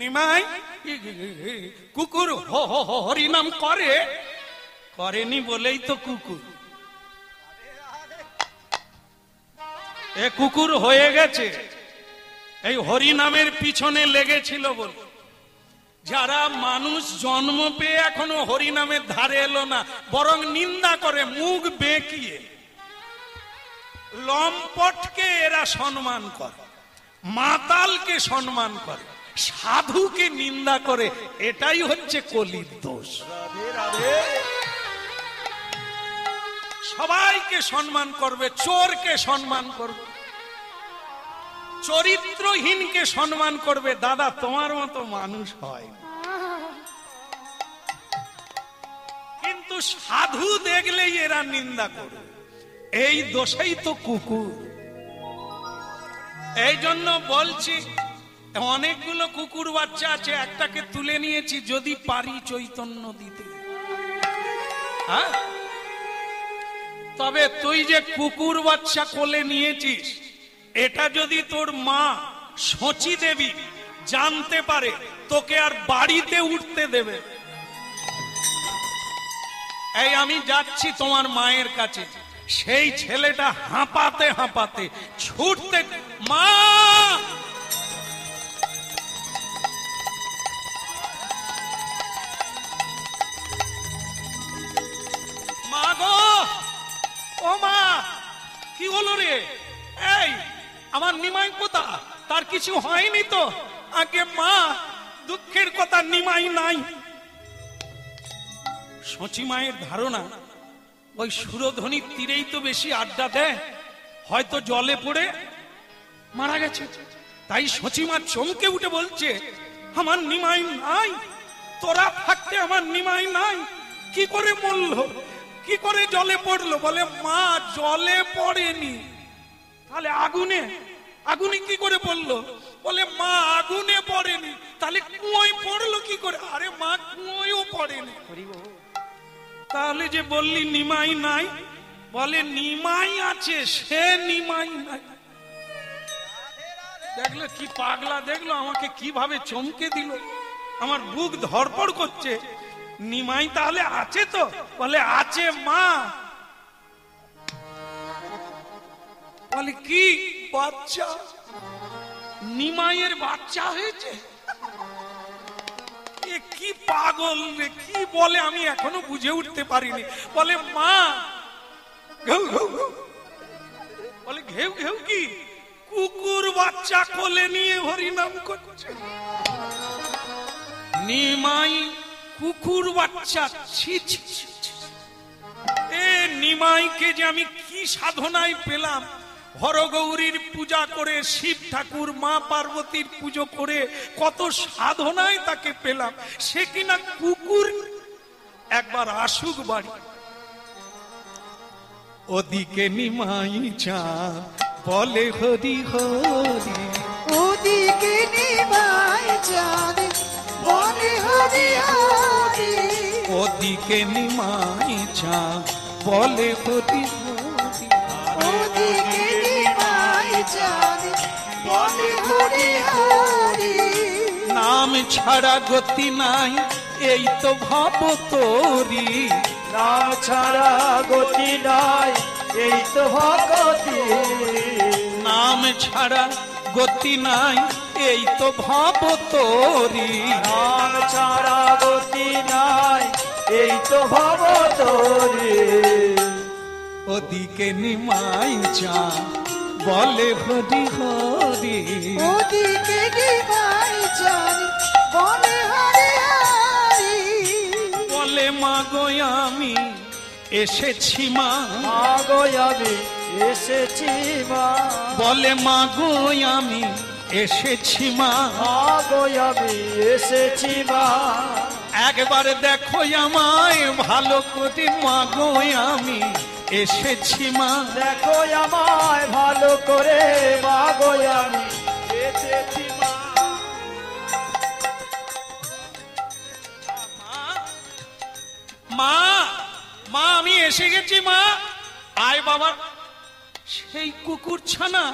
নিমাই কুকুর হরিনাম করে, করেনি বলেই তো কুকুর। এ কুকুর হয়ে গেছে এই হরিনামের পিছনে লেগেছিল বলে। যারা মানুষ জন্ম পেয়ে এখনো হরিনামের ধারে এলো না, বরং নিন্দা করে মুখ বেঁকিয়ে। লম্পটকে এরা সম্মান করে, মাতালকে সম্মান করে, সাধুকে নিন্দা করে। এটাই হচ্ছে কলির দোষ। সবাইকে সম্মান করবে, চোরকে সম্মান করবে, চরিত্রহীনকে সম্মান করবে। দাদা তোমার মতো মানুষ হয়, কিন্তু সাধু দেখলেই এরা নিন্দা করবে। এই দোষেই তো কুকুর। এই জন্য বলছি, অনেকগুলো কুকুর বাচ্চা আছে, একটাকে তুলে নিয়েছি, যদি পারি চৈতন্য দিতে। হ্যাঁ, তবে তুই যে কুকুর বাচ্চা কোলে নিয়েছিস, এটা যদি তোর মা সচি দেবী জানতে পারে, তোকে আর বাড়িতে উঠতে দেবে। এই আমি যাচ্ছি তোমার মায়ের কাছে, সেই ছেলেটা হাঁপাতে হাঁপাতে ছুটতে, মা মা গো, ও মা, কি হলো রে? এই আমার নিমাই কোথা? তার কিছু হয়নি তো? আগে মা, দুঃখের কথা, নিমাই নাই। সচি মায়ের ধারণা ওই সুরধ্বনির তীরেই তো বেশি আড্ডা দেয়, হয়তো জলে পড়ে মারা গেছে। তাই সচি মা চমকে উঠে বলছে, আমার নিমাই নাই, তোরা থাকতে আমার নিমাই নাই। কি করে মরলো, কি করে জলে পড়লো? বলে মা জলে পড়েনি, তাহলে আগুনে, আগুনে কি করে পড়লো? বলে মা আগুনে পড়েনি, তাহলে কুয়োয় পড়লো কি করে? আরে মা কুয়োয়ও পড়েনি। তাহলে যে বললি নিমাই নাই, বলে নিমাই আছে, সে নিমাই নাই। দেখলে কি পাগলা, দেখলো আমাকে কিভাবে চমকে দিল, আমার বুক ধড়ফড় করছে। নিমাই তাহলে আছে তো? বলে আছে মা। বলে কি বাচ্চা? নিমাইয়ের বাচ্চা হয়েছে? কি পাগল রে, কি বলে আমি এখনো বুঝে উঠতে পারিনি। বলে মা ঘেউ ঘেউ, বলে ঘেউ ঘেউ কি? কুকুর বাচ্চা কোলে নিয়ে হরিনাম করছে। নিমাই কুকুর বাচ্চা, ছি ছি ছি। এ নিমাইকে যে আমি কি সাধনায় পেলাম, হরগৌরীর পূজা করে, শিব ঠাকুর, মা পার্বতীর পুজো করে, কত সাধনায় তাকে পেলাম। সে কিনা কুকুর। একবার আসুক বাড়ি। ওদিকে নিমাই চাঁদ বলে হরি হরি, ওদিকে নিমাই চাঁদ বলে হরি হরি, ওদিকে নিমাই চাঁদ বলে হরি হরি, ওদিকে নিমাই চাঁদ বলে হরি হরি। নাম ছাড়া গতি নাই, এই তো ভাব তোরি। নাম ছাড়া গতি নাই, এই তো ভগতি। নাম ছাড়া গতি নাই, এই তো ভাব তোরি। নাম ছাড়া গতি নাই, এই তো ভব তোরি। ওদিকে নিমাই চাঁদ বলে হরি হরি, ওদিকে নিমাই চাঁদ বলে হরি হরি। বলে মা গো আমি এসেছি মা, মাগো আমি এসেছি মা। বলে মা গো আমি এসেছি মা, মাগো আমি এসেছি মা। একবার দেখো আমায় ভালো করে মা গো আমি এসেছি মা। দেখো আমায় ভালো করে মাগো আমি এসেছি মা। মা মা আমি এসে গেছি মা, আয় বাবা। সেই কুকুর ছানা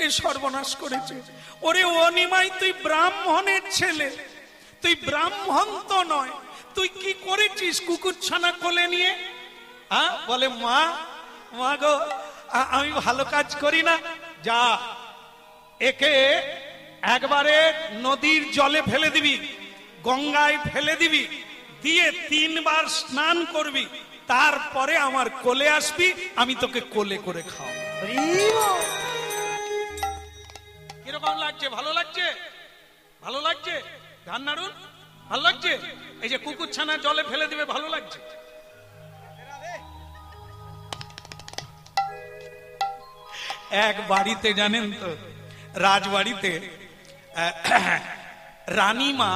এ সর্বনাশ করেছে। ওরে অনিমাই, তুই ব্রাহ্মণের ছেলে, তুই ব্রাহ্মণ তো নয়, তুই কি করেছিস কুকুরছানা কোলে নিয়ে? বলে মা, মা গো, আমি ভালো কাজ করি না। যা, একে একবারে নদীর জলে ফেলে দিবি, গঙ্গায় ফেলে দিবি, দিয়ে 3 বার স্নান করবি, তারপরে আমার কোলে আসবি, আমি তোকে কোলে করে খাওয়াবো। কিরকম লাগছে? ভালো লাগছে? ভালো লাগছে? গান নাড়ুন, ভালো লাগছে? এই যে কুকুরছানা জলে ফেলে দিবে, ভালো লাগছে? এক বাড়িতে, জানেন তো, রাজবাড়িতে রানীমা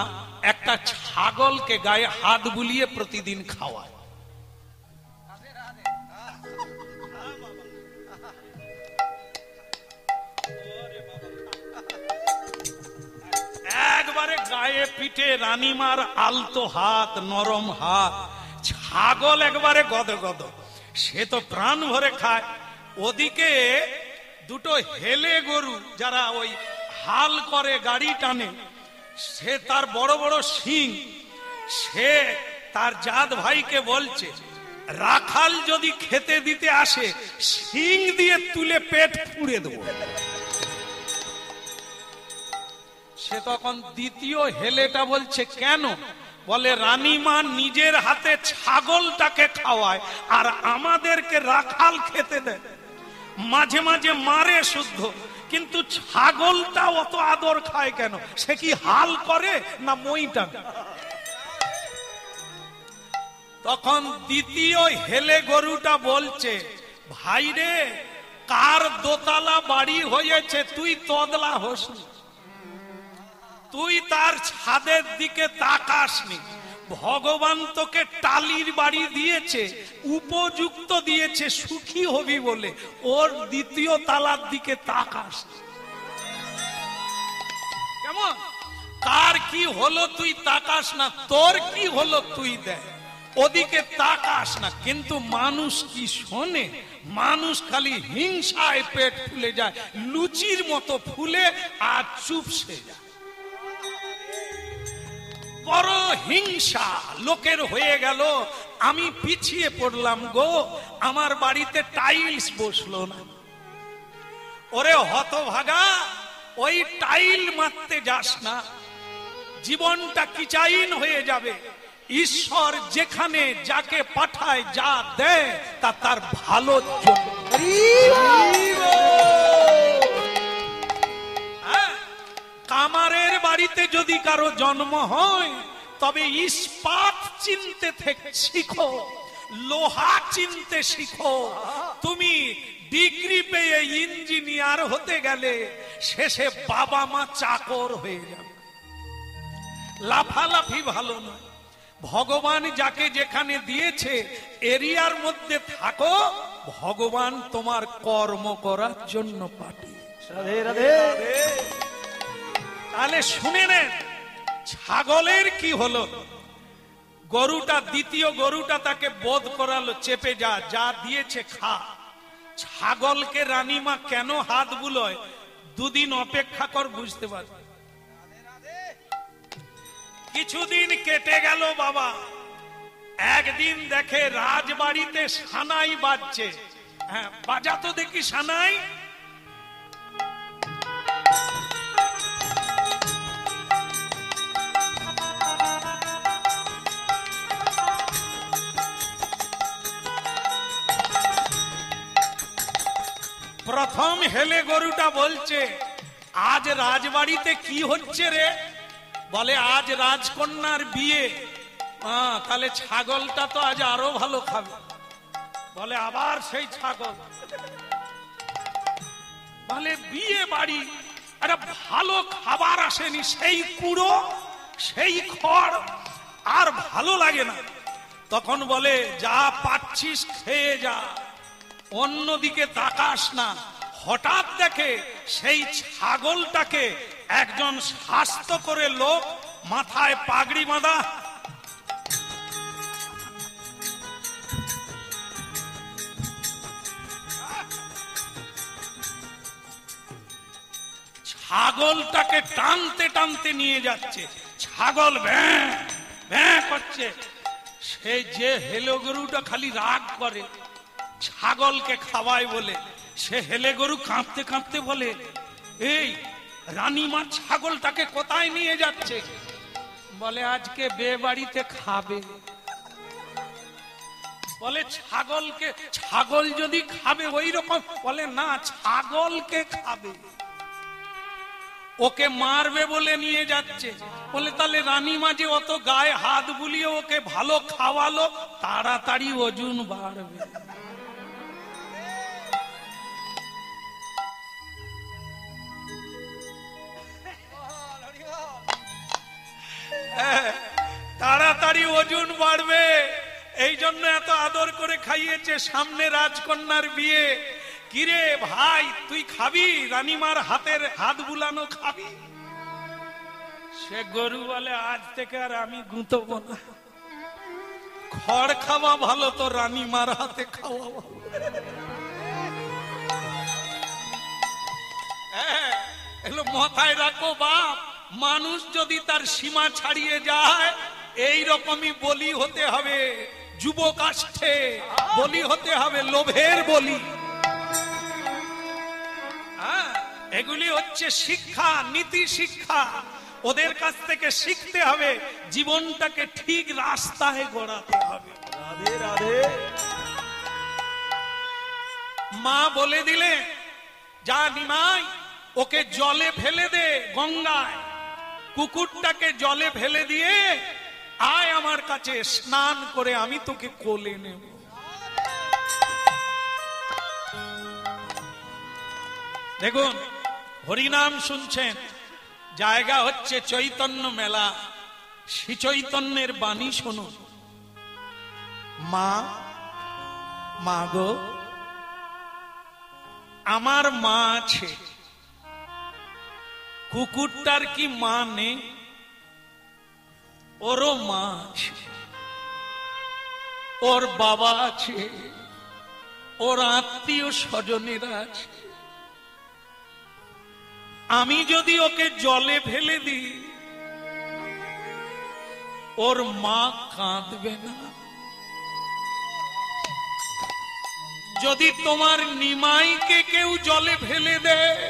একটা ছাগলকে গায়ে হাত বুলিয়ে প্রতিদিন খাওয়ায়। একবারে গায়ে পিঠে রানীমার আলতো হাত, নরম হাত, ছাগল একবারে গদ গদ। সে তো প্রাণ ভরে খায়। ওদিকে দুটো হেলে গরু, যারা ওই হাল করে, গাড়ি টানে, সে তার বড় বড় শিং, সে তার জাত ভাইকে বলছে, রাখাল যদি খেতে দিতে আসে, শিং দিয়ে তুলে পেট পুড়ে দেবো। সে তখন দ্বিতীয় হেলেটা বলছে, কেন? বলে, রানীমা নিজের হাতে ছাগলটাকে খাওয়ায় আর আমাদেরকে রাখাল খেতে দেয়। মাঝে মাঝে মারে শুদ্ধ, কিন্তু ছাগলটা অত আদর খায় কেন? সে কি হাল করে না মইটা? তখন দ্বিতীয় হেলে গরুটা বলছে, ভাই রে, কার দোতলা বাড়ি হয়েছে, তুই তদলা হোসনি, তুই তার ছাদের দিকে তাকাসনি। ভগবান তোকে টালির বাড়ি দিয়েছে, উপযুক্ত দিয়েছে, সুখী হবি বলে, ওর দ্বিতীয় তালার দিকে তাকাস। কেমন? কার কি হলো তুই তাকাস না, তোর কি হলো তুই দেখ, ওদিকে তাকাস না। কিন্তু মানুষ কি শোনে? মানুষ খালি হিংসায় পেট ফুলে যায়, লুচির মতো ফুলে আর চুপসে যায়। বড় হিংসা লোকের হয়ে গেল, আমি পিছিয়ে পড়লাম গো, আমার বাড়িতে টাইলস বসলো না। ওরে হতভাগা, ওই টাইল মারতে যাস না, জীবনটা কিচাইন হয়ে যাবে। ঈশ্বর যেখানে যাকে পাঠায়, যা দেয় তা তার ভালোর জন্য। কামারের বাড়িতে যদি কারো জন্ম হয়, তবে ইস্পাত চিনতে শিখো, লোহা চিনতে শিখো। তুমি ডিগ্রি পেয়ে ইঞ্জিনিয়ার হতে গেলে শেষে বাবা মা চাকর হয়ে যাবে। লাফালাফি ভালো নয়। ভগবান যাকে যেখানে দিয়েছে, এরিয়ার মধ্যে থাকো, ভগবান তোমার কর্ম করার জন্য পাঠিয়েছে। রাধে রাধে। তাহলে শুনে নেন, ছাগলের কি হলো? গরুটা, দ্বিতীয় গরুটা তাকে বোধ করালো, চেপে যা, যা দিয়েছে খা। ছাগলকে রানীমা কেন হাত বুলোয়? 2 দিন অপেক্ষা কর, বুঝতে পারবে। কিছুদিন কেটে গেল বাবা। একদিন দেখে রাজবাড়িতে সানাই বাজছে। হ্যাঁ, বাজাতো দেখি সানাই। প্রথম হেলে গরুটা বলছে, আজ রাজবাড়িতে কি হচ্ছে রে? বলে, আজ রাজকন্যার বিয়ে। তাহলে ছাগলটা তো আজ আরো ভালো খাবে। বলে, আবার সেই ছাগল। বলে, বিয়ে বাড়ি, আরে ভালো খাবার আসেনি, সেই কুড়ো, সেই খড়, আর ভালো লাগে না। তখন বলে, যা পাচ্ছিস খেয়ে যা, অন্যদিকে তাকাস না। হঠাৎ দেখে সেই ছাগলটাকে একজন স্বাস্থ্য করে লোক, মাথায় পাগড়ি বাঁধা, ছাগলটাকে টানতে টানতে নিয়ে যাচ্ছে। ছাগল ভ্যাঁ ভ্যাঁ করছে। সে যে হেলে গরুটা খালি রাগ করে ছাগলকে খাওয়ায় বলে, সে হেলে গরু কাঁপতে কাঁপতে বলে, এই রানীমা ছাগলটাকে কোথায় নিয়ে যাচ্ছে? বলে আজকে বে বাড়িতে খাবে। বলে ছাগলকে, ছাগল যদি খাবে ওই রকম? বলে না, ছাগলকে খাবে। ওকে মারবে বলে নিয়ে যাচ্ছে। বলে তাহলে রানীমা যে অত গায়ে হাত বুলিয়ে ওকে ভালো খাওয়ালো, তাড়াতাড়ি ওজন বাড়বে। তাড়াতাড়ি ওজন বাড়বে, এই জন্য এত আদর করে খাইয়েছে। সামনে রাজকন্যার বিয়ে। কিরে ভাই, তুই খাবি? রানীমার হাতের হাত বুলানো খাবি? সে গরু বলে আজ থেকে আর আমি গুঁতবো না, খড় খাওয়া ভালো তো রানীমার হাতে খাওয়া ভালো। এগুলো মাথায় রাখো বাপ। মানুষ যদি তার সীমা ছাড়িয়ে যায়, এই রকমই বলি হতে হবে। যুব কাষ্ঠে বলি হতে হবে, লোভের বলি। এগুলি হচ্ছে শিক্ষা, নীতি শিক্ষা। ওদের কাছ থেকে শিখতে হবে, জীবনটাকে ঠিক রাস্তায় গড়াতে হবে। রাধে রাধে। মা বলে দিলে, যা নিমাই ওকে জলে ফেলে দে গঙ্গায়, কুকুরটাকে জলে ফেলে দিয়ে আয় আমার কাছে, স্নান করে আমি তোকে কোলে নেব। দেখুন, হরিনাম শুনছেন, জায়গা হচ্ছে চৈতন্য মেলা। শ্রী চৈতন্যের বাণী শুনুন। মা, মা গো, আমার মা আছে। কুকুরটার কি মা নেই? ওরও মা আছে, ওর বাবা আছে, ওর আত্মীয় স্বজনেরা আছে। আমি যদি ওকে জলে ফেলে দিই, ওর মা কাঁদবে না? যদি তোমার নিমাইকে কেউ জলে ফেলে দেয়,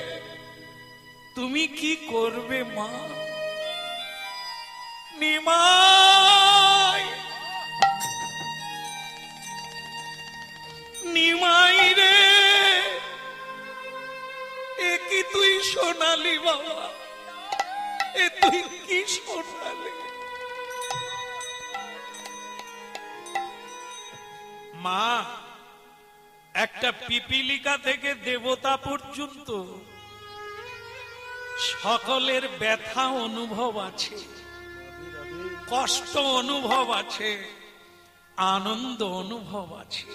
তুমি কি করবে মা? নিমাই, নিমাই রে, এ কি তুই সোনালি বাবা? এ তুই কি সোনালি? মা, একটা পিপিলিকা থেকে দেবতা পর্যন্ত সকলের ব্যথা অনুভব আছে, কষ্ট অনুভব আছে, আনন্দ অনুভব আছে।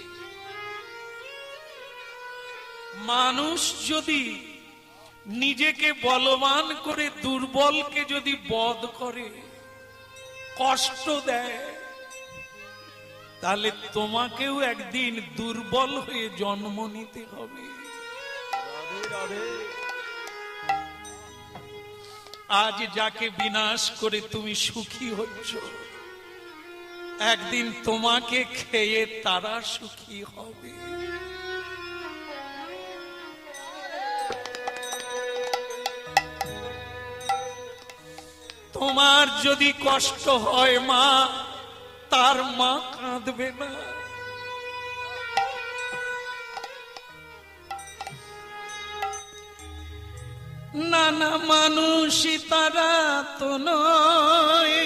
মানুষ যদি নিজেকে বলবান করে দুর্বলকে যদি বধ করে, কষ্ট দেয়, তাহলে তোমাকেও একদিন দুর্বল হয়ে জন্ম নিতে হবে। আজ যাকে বিনাশ করে তুমি সুখী হচ্ছ, একদিন তোমাকে খেয়ে তারা সুখী হবে। তোমার যদি কষ্ট হয় মা, তার মা কাঁদবে না। নানা মানুষই তারা তো নয়,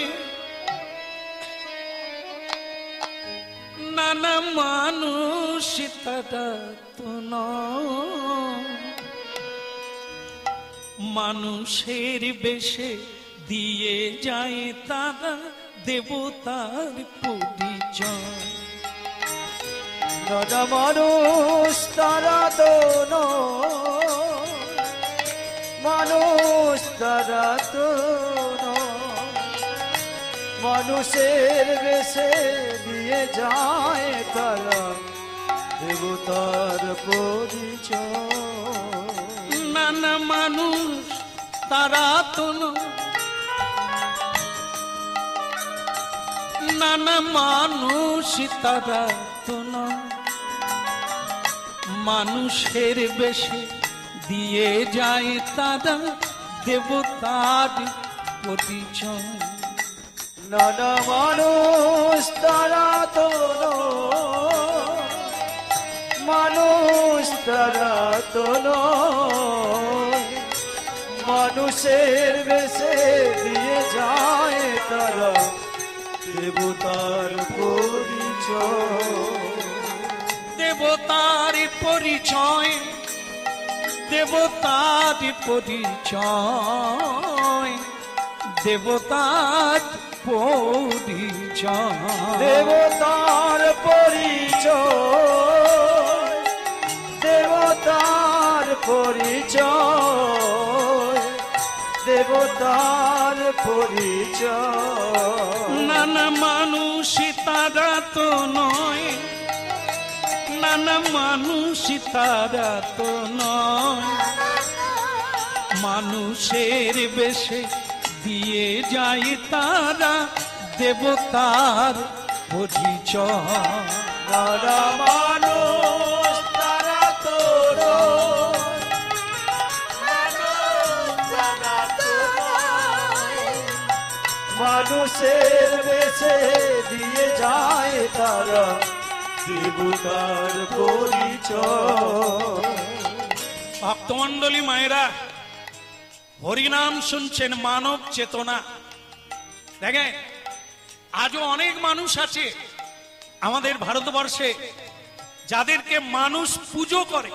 নানা মানুষই তারা তো নয়, মানুষের বেশে দিয়ে যায় তারা দেবতার পরিচয়। নানা মানুষ তারা তো নয়, মানুষ তারা তো নয়, মানুষের বেশে দিয়ে যায় তারা দেবতার পরিচয়। নানা মানুষ তারা তো নানা মানুষ তারা তো মানুষের বেশে দিয়ে যায় তারা দেবতার পরিচয়। নানা মানুষ তারা তো মানুষ তারা তো মানুষের বেশে দিয়ে যায় তারা দেবতার পরিচয়। দেবতার পরিচয়, দেবতার পরিচয়, দেবতার পরিচয়, দেবতার পরিচয়, দেবতার পরিচয়, দেবতার পরিচয়। নানা মানুষ তারা তো নয়, নানা মানুষ তারা তো নয় মানুষের বেশে দিয়ে যায় তারা দেবতার পরিচয়। নানা মানুষ তারা তো মানুষের বেশে দিয়ে যায় তারা দেবতার পরিচয়। ভক্তমণ্ডলী মায়েরা, হরিনাম শুনছেন, মানব চেতনা। দেখেন, আজও অনেক মানুষ আছে আমাদের ভারতবর্ষে যাদেরকে মানুষ পুজো করে,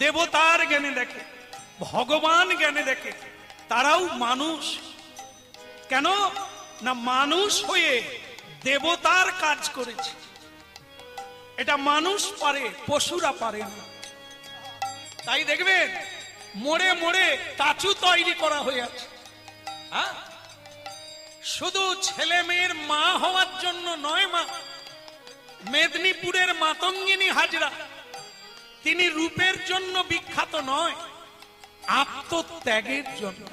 দেবতার জ্ঞানে দেখে, ভগবান জ্ঞানে দেখে। তারাও মানুষ। কেন না মানুষ হয়ে দেবতার কাজ করেছে। এটা মানুষ পারে, পশুরা পারে না। তাই দেখবেন মোড়ে মোড়ে স্ট্যাচু তৈরি করা হয়ে আছে। হ্যাঁ, শুধু ছেলে মেয়ের মা হওয়ার জন্য নয়। মা মেদিনীপুরের মাতঙ্গিনী হাজরা, তিনি রূপের জন্য বিখ্যাত নয়, আত্মত্যাগের জন্য।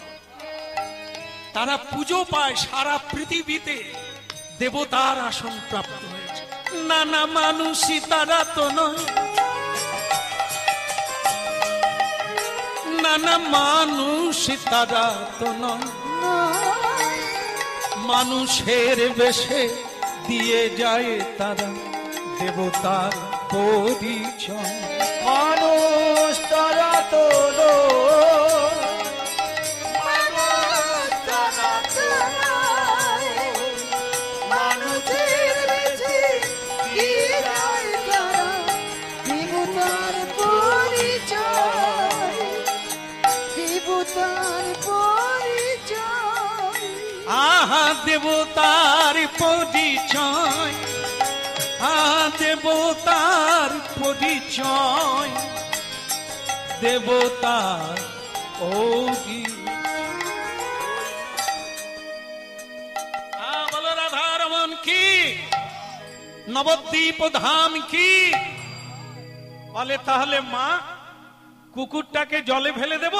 তারা পুজো পায় সারা পৃথিবীতে, দেবতার আসন প্রাপ্ত হয়েছে। নানা মানুষই তারা তো নয়, নানা মানুষ তারা তো নয় মানুষের বেশে দিয়ে যায় তারা দেবতার পরিচয়। মানুষ তারা তো মানুষের বেশে দিয়ে যায় তারা দেবতার পরিচয়, দেবতার পরিচয়। আহা দেবতার পরিচয়, আহা দেবতার পরিচয়, দেবতার বলো রাধা রমন কি, নবদ্বীপ ধাম কি। বলে তাহলে মা কুকুরটাকে জলে ফেলে দেব?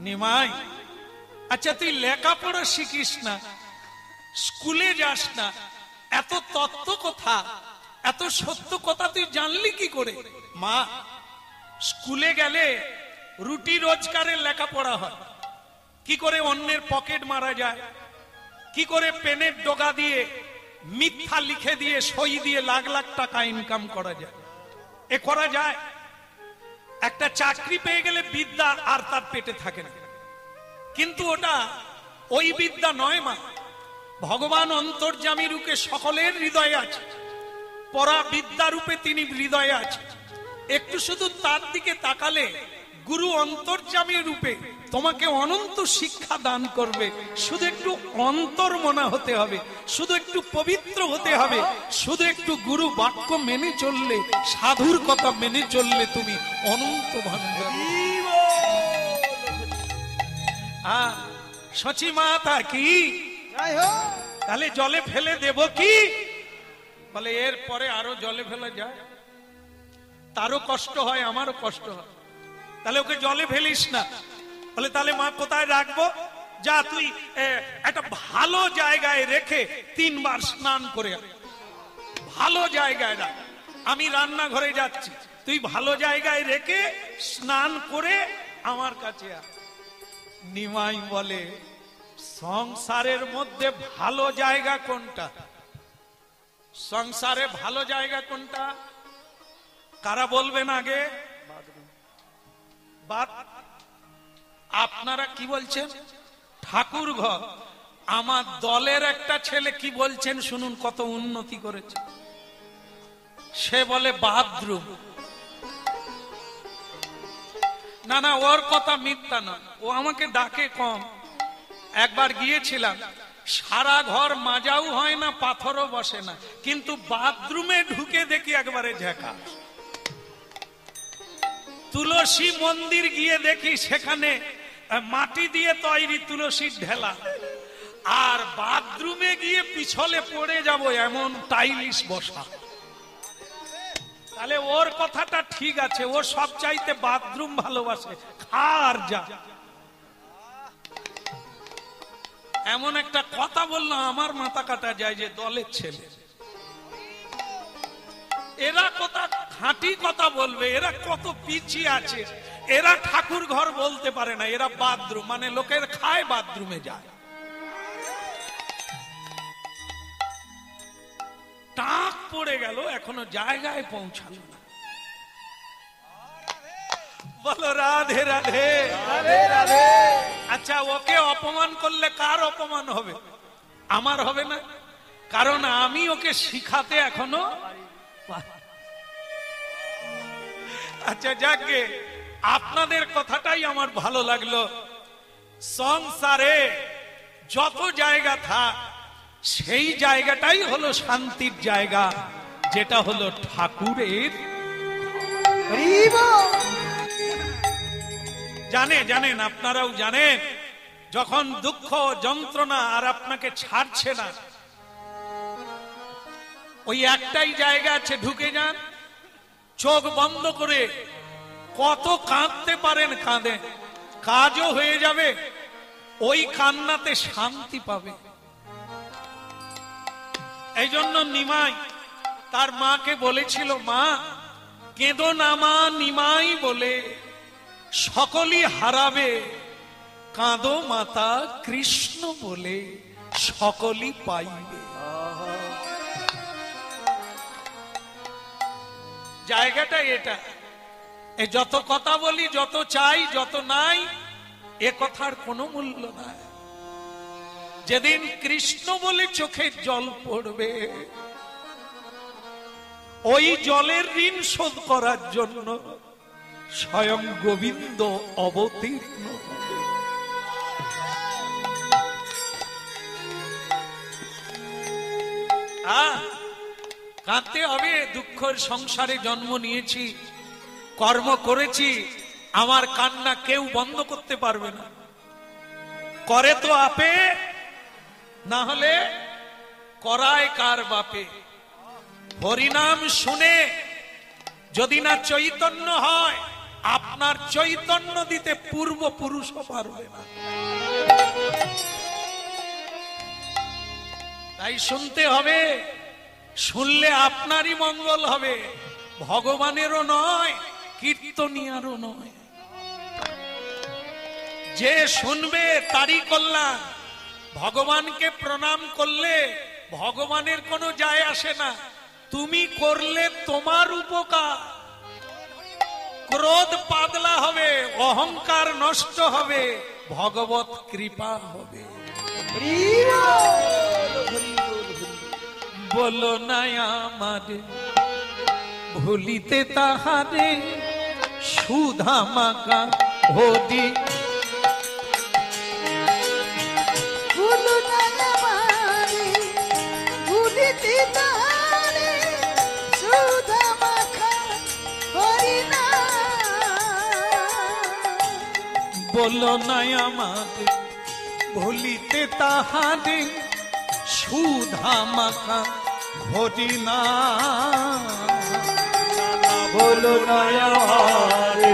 নিমাই, আচ্ছা তুই লেখাপড়া শিখিস না, স্কুলে যাস না, এত তত্ত্ব কথা, এত সত্য কথা তুই জানলি কি করে? মা, স্কুলে গেলে রুটি রোজগারের লেখাপড়া হয়, কি করে অন্যের পকেট মারা যায়, কি করে পেনের ডগা দিয়ে মিথ্যা লিখে দিয়ে সই দিয়ে লাখ লাখ টাকা ইনকাম করা যায়। এ করা যায়। একটা চাকরি পেয়ে গেলে বিদ্যা আর তার পেটে থাকে না, কিন্তু ওটা ওই বিদ্যা নয় মা। ভগবান অন্তর্যামী রূপে সকলের হৃদয়ে আছে, পরা বিদ্যা রূপে তিনি হৃদয়ে আছে। একটু শুধু তার দিকে তাকালে গুরু অন্তর্যামী রূপে তোমাকে অনন্ত শিক্ষা দান করবে। শুধু একটু অন্তর্মনা হতে হবে, শুধু একটু পবিত্র হতে হবে, শুধু একটু গুরু বাক্য মেনে চললে, সাধুর কথা মেনে চললে তুমি অনন্ত ভান্ডার। সচি মাতা কি তাহলে জলে ফেলে দেব কি? বলে এর পরে আরো জলে ফেলা যায়, তারও কষ্ট হয়, আমারও কষ্ট হয়, তাহলে ওকে জলে ফেলিস না। বলে তাহলে মা কোথায় রাখবো? যা তুই একটা ভালো জায়গায় রেখে 3 বার স্নান করে আয়। ভালো জায়গায় রাখ, আমি রান্নাঘরে যাচ্ছি, তুই ভালো জায়গায় রেখে স্নান করে আমার কাছে আয়। নিমাই বলে সংসারের মধ্যে ভালো জায়গা কোনটা? সংসারে ভালো জায়গা কোনটা? কারা বলবেন আগে? আপনারা কি বলছেন? ঠাকুর ঘর। আমার দলের একটা ছেলে কি বলছেন শুনুন, কত উন্নতি করেছে। সে বলে বাথরুম। না না, ওর কথা মিথ্যা না, ও আমাকে ডাকে কম। একবার গিয়েছিলাম, সারা ঘর মাজাও হয় না, পাথরও বসে না, কিন্তু বাথরুমে ঢুকে দেখি একবারে ঝেঁকা। তুলসী মন্দির গিয়ে দেখি সেখানে মাটি দিয়ে তৈরি তুলসীর ঢেলা, আর বাথরুমে গিয়ে পিছলে পড়ে যাব এমন টাইলিশ বসা। তাহলে ওর কথাটা ঠিক আছে, ও সব চাইতে বাথরুম ভালোবাসে। খার যা এমন একটা কথা বললো আমার মাথা কাটা যায়, যে দলের ছেলে এরা কথা খাঁটি কথা বলবে, এরা কত পিছিয়ে আছে। এরা ঠাকুর ঘর বলতে পারে না, এরা বাথরুম মানে লোকের খায় বাথরুমে যায়। টাক পড়ে গেল, এখনো জায়গায় পৌঁছালো না। বলো রাধে রাধে। রাধে রাধে। আচ্ছা, ওকে অপমান করলে কার অপমান হবে? আমার হবে না, কারণ আমি ওকে শিখাতে এখনো। আচ্ছা যাকে, আপনাদের কথাটাই আমার ভালো লাগলো। সংসারে যত জায়গা থাক, সেই জায়গাটাই হলো শান্তির জায়গা, যেটা হলো ঠাকুরের। জানেন আপনারাও জানেন, যখন দুঃখ যন্ত্রণা আর আপনাকে ছাড়ছে না, ওই একটাই জায়গা আছে, ঢুকে যান, চোখ বন্ধ করে কত কাঁদতে পারেন কাঁদেন, কাজও হয়ে যাবে, ওই কান্নাতে শান্তি পাবে। এই জন্য নিমাই তার মাকে বলেছিল, মা কেঁদো না মা, নিমাই বলে সকলই হারাবে, কাঁদো মাতা কৃষ্ণ বলে সকলই পাইবে। জায়গাটা এটা। এই যত কথা বলি, যত চাই, যত নাই, এ কথার কোনো মূল্য নাই। যেদিন কৃষ্ণ বলে চোখে জল পড়বে, ওই জলের ঋণ শোধ করার জন্য স্বয়ং গোবিন্দ অবতীর্ণ হবে। কাঁদতে হবে। দুঃখের সংসারে জন্ম নিয়েছি, কর্ম করেছি, আমার কান্না কেউ বন্ধ করতে পারবে না। করে তো আপে, না হলে করায় কার বাপে। হরিনাম শুনে যদি না চৈতন্য হয়, আপনার চৈতন্য দিতে পূর্বপুরুষও পারবে না। তাই শুনতে হবে, শুনলে আপনারই মঙ্গল হবে, ভগবানেরও নয়, কীর্তনিয়ারও নয়। যে শুনবে তারই কল্যাণ। ভগবানকে প্রণাম করলে ভগবানের কোনো যায় আসে না, তুমি করলে তোমার উপকার। ক্রোধ পাতলা হবে, অহংকার নষ্ট হবে, ভগবত কৃপা হবে। বলো না আমারে ভুলিতে তাহারে, সুধা মাকা হরি। বলো না আমারে ভুলিতে তাহারে, সুধা মাখা হরি নাম। বলো না আমারে ভুলিতে তাহারে, সুধা মাখা হরি নাম। বলো না আমারে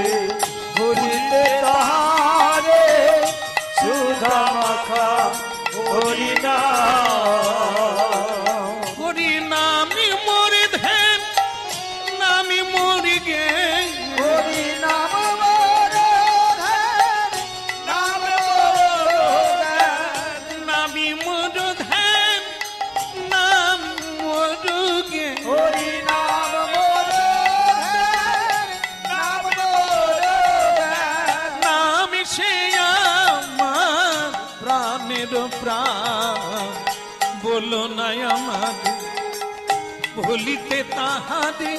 ভুলিতে তাহারে, সুধা মাখা হরিনাম হরি নামি মরে ধ্যান নামি মরি গে হরি নাম মোরে ধ্যান, নাম মোরে ধ্যান। নামি মর ধ্যান নামি মরু গে হরি নাম মোরে ধ্যান, নাম মোরে ধ্যান। নামি সে আমার প্রাণের প্রাণ বলো না আমার বলিতে তাহারে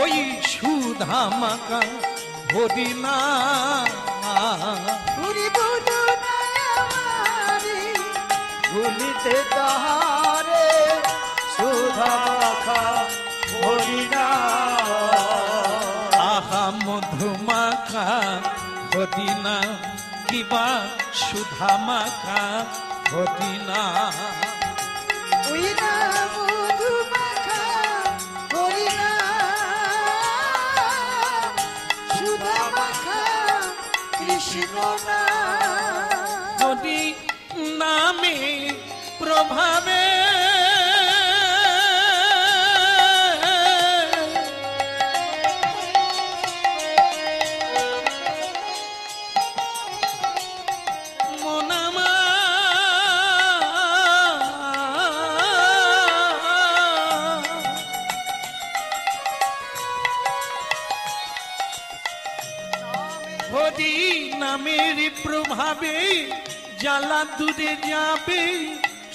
ওই সুধা মাকা হরি না হরি বলো না আমারে ভুলিতে তাহারে সুধা মাখা হরিনাম আহা মধুমাখা হরি না কিবা সুধা মাখা হরি না ওই না মধু মাখা হরি না সুধা মাখা কৃষ্ণ না হরি নামে প্রভাবে মনামা হরি নামের প্রভাবে জ্বালা দূরে যাবে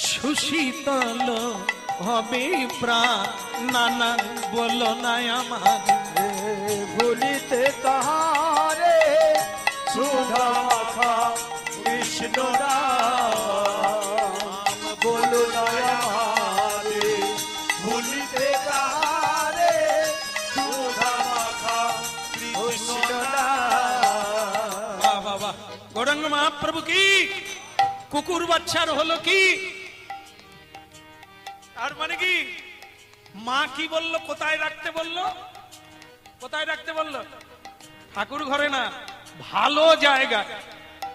সুশীতল হবে প্রাণ নানা বলো না আমার ভুলিতে তাহারে সুধা মাখা কৃষ্ণ নাম বলো নয়ারে ভুলিতে তাহারে সুধা মাখা কৃষ্ণ নাম বাহ বাহ বাহ গৌরাঙ্গ মহাপ্রভু কি কুকুর বাচ্চার হলো কি আর মানে কি মা কি বললো কোথায় রাখতে বললো কোথায় রাখতে বললো ঠাকুর ঘরে না ভালো জায়গা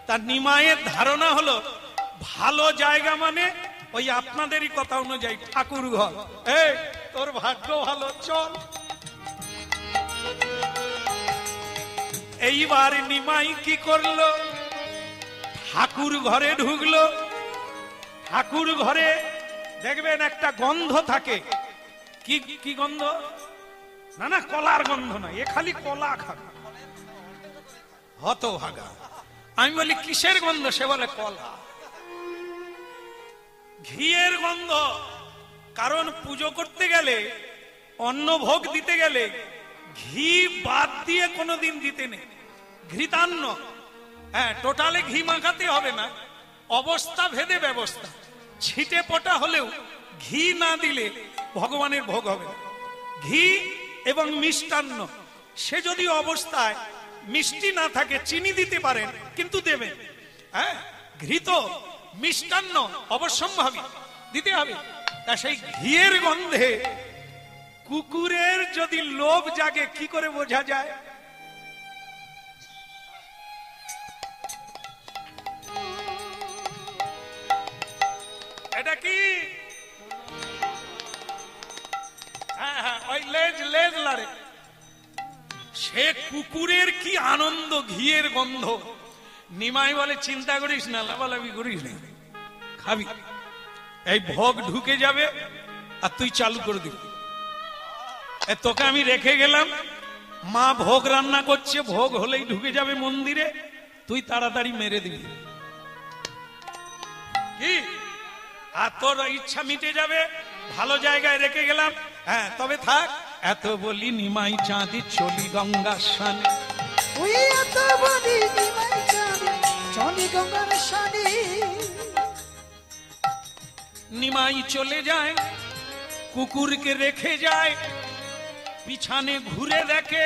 তার নিমায়ের ধারণা হলো ভালো জায়গা মানে ওই আপনাদেরই কথা অনুযায়ী ঠাকুর ঘর এই তোর ভাগ্য ভালো চল এইবার নিমাই কি করলো ঠাকুর ঘরে ঢুকলো ঠাকুর ঘরে দেখবেন একটা গন্ধ থাকে কি কি গন্ধ না না কলার গন্ধ না এ খালি কলা খাবে হতভাগা আমি বলি কিসের গন্ধ সে বলে কলা ঘিয়ের গন্ধ কারণ পুজো করতে গেলে অন্ন ভোগ দিতে গেলে ঘি বাদ দিয়ে কোনোদিন দিতে নেই ঘৃতান্ন হ্যাঁ টোটালে ঘি মাখাতে হবে না অবস্থা ভেদে ব্যবস্থা ছিটে পোটা হলেও ঘি না দিলে ভগবানের ভোগ হবে না। ঘি এবং মিষ্টান্ন সে যদি অবস্থায় মিষ্টি না থাকে চিনি দিতে পারেন কিন্তু দেবেন হ্যাঁ ঘৃত মিষ্টান্ন অবশ্যম্ভাবী দিতে হবে তা সেই ঘিয়ের গন্ধে কুকুরের যদি লোভ জাগে কি করে বোঝা যায় এটা কি হ্যাঁ হ্যাঁ ওই লেজ লেজ লাড়ে সে কুকুরের কি আনন্দ ঘিয়ের গন্ধ নিমাই বলে চিন্তা করিস না লাভালাভি করিস না খাবি এই ভোগ ঢুকে যাবে আর তুই চালু করে দিবি তোকে আমি রেখে গেলাম মা ভোগ রান্না করছে ভোগ হলেই ঢুকে যাবে মন্দিরে তুই তাড়াতাড়ি মেরে দিবি কি আর তোর ইচ্ছা মিটে যাবে ভালো জায়গায় রেখে গেলাম হ্যাঁ তবে থাক এত বলি নিমাই চাঁদি চলি গঙ্গার সানে ওই এত বলি নিমাই চাঁদি চলি গঙ্গার সানে নিমাই চলে যায় কুকুরকে রেখে যায় পিছনে ঘুরে দেখে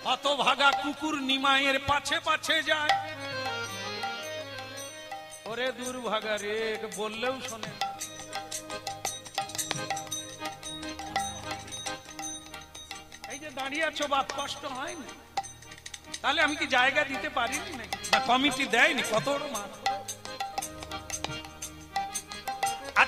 হতভাগা কুকুর নিমাইয়ের পাছে পাছে যায় ওরে দুর্ভাগা রে বললেও শোনে এই যে দাঁড়িয়ে আছো বাপ কষ্ট হয়নি তাহলে আমি কি জায়গা দিতে পারিনি নাকি না কমিটি দেয়নি কত বড় মাছ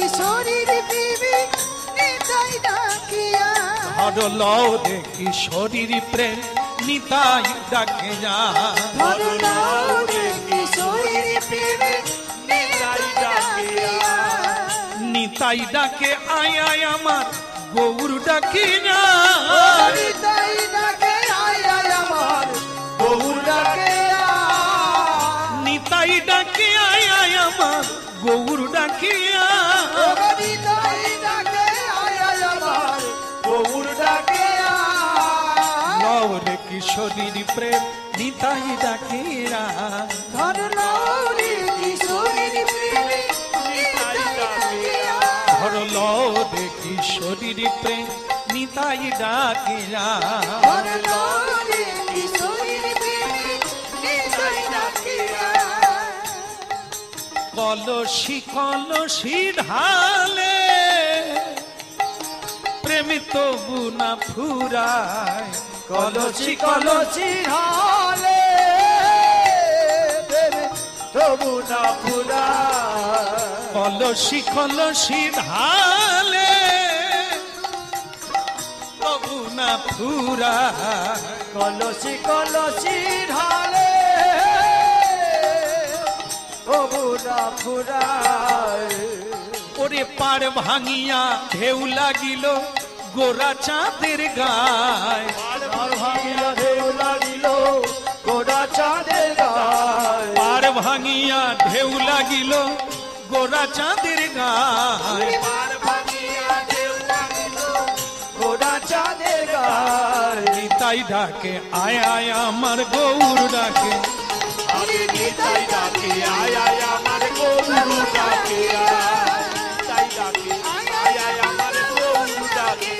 কিশোরীর প্রেমে নিতাই ডাকিয়া ধরো লও রে কিশোরীর প্রেম নিতাই ডাকে যা ধরো নাও রে কিশোরীর প্রেমে নিতাই ডাকিয়া নিতাই ডাকে আয় আয় আমার গৌর ডাকে যা নিতাই ডাকে আয় আয় আমার গৌর ডাকিয়া নিতাই ডাকে আয় আয় আমার গৌর ডাকে যা নিতাই ডাকে আয় আয় আমার গৌর ডাকিয়া লও রে কিশোরীর প্রেম নিতাই ডাকে যা ধরো নাও রে কিশোরীর প্রেমে নিতাই ডাকিয়া ধরো লও রে কিশোরীর প্রেম নিতাই ডাকে যা ধরো নাও রে কিশোরীর প্রেমে নিতাই ডাকিয়া কলসি কলসি ঢালে প্রেমী তবু না ফুরায় কলসি কলসি ঢালে প্রেমে তবু না ফুরায় কলসি কলসি ঢালে তবু না ফুরায় কলসি কলসি ঢালে তবু না ফুরায় ওরে পাড় ভাঙিয়া ঢেউ লাগিল গোরা চাঁদের গায় আর ভাঙিয়া ঢেউ লাগিল গোড়া চাঁদের গায় পাড় ভাঙিয়া ঢেউ লাগিল গোরা চাঁদের গায় আর ভাঙিয়া ঢেউ লাগিল গোড়া চাঁদের গায় নিতাই ডাকে আয় আয় আমার গৌর ডাকে আরে নিতাই ডাকে আয় আয় আমার গৌর ডাকে নিতাই ডাকে আয় আয় আমার গৌর ডাকে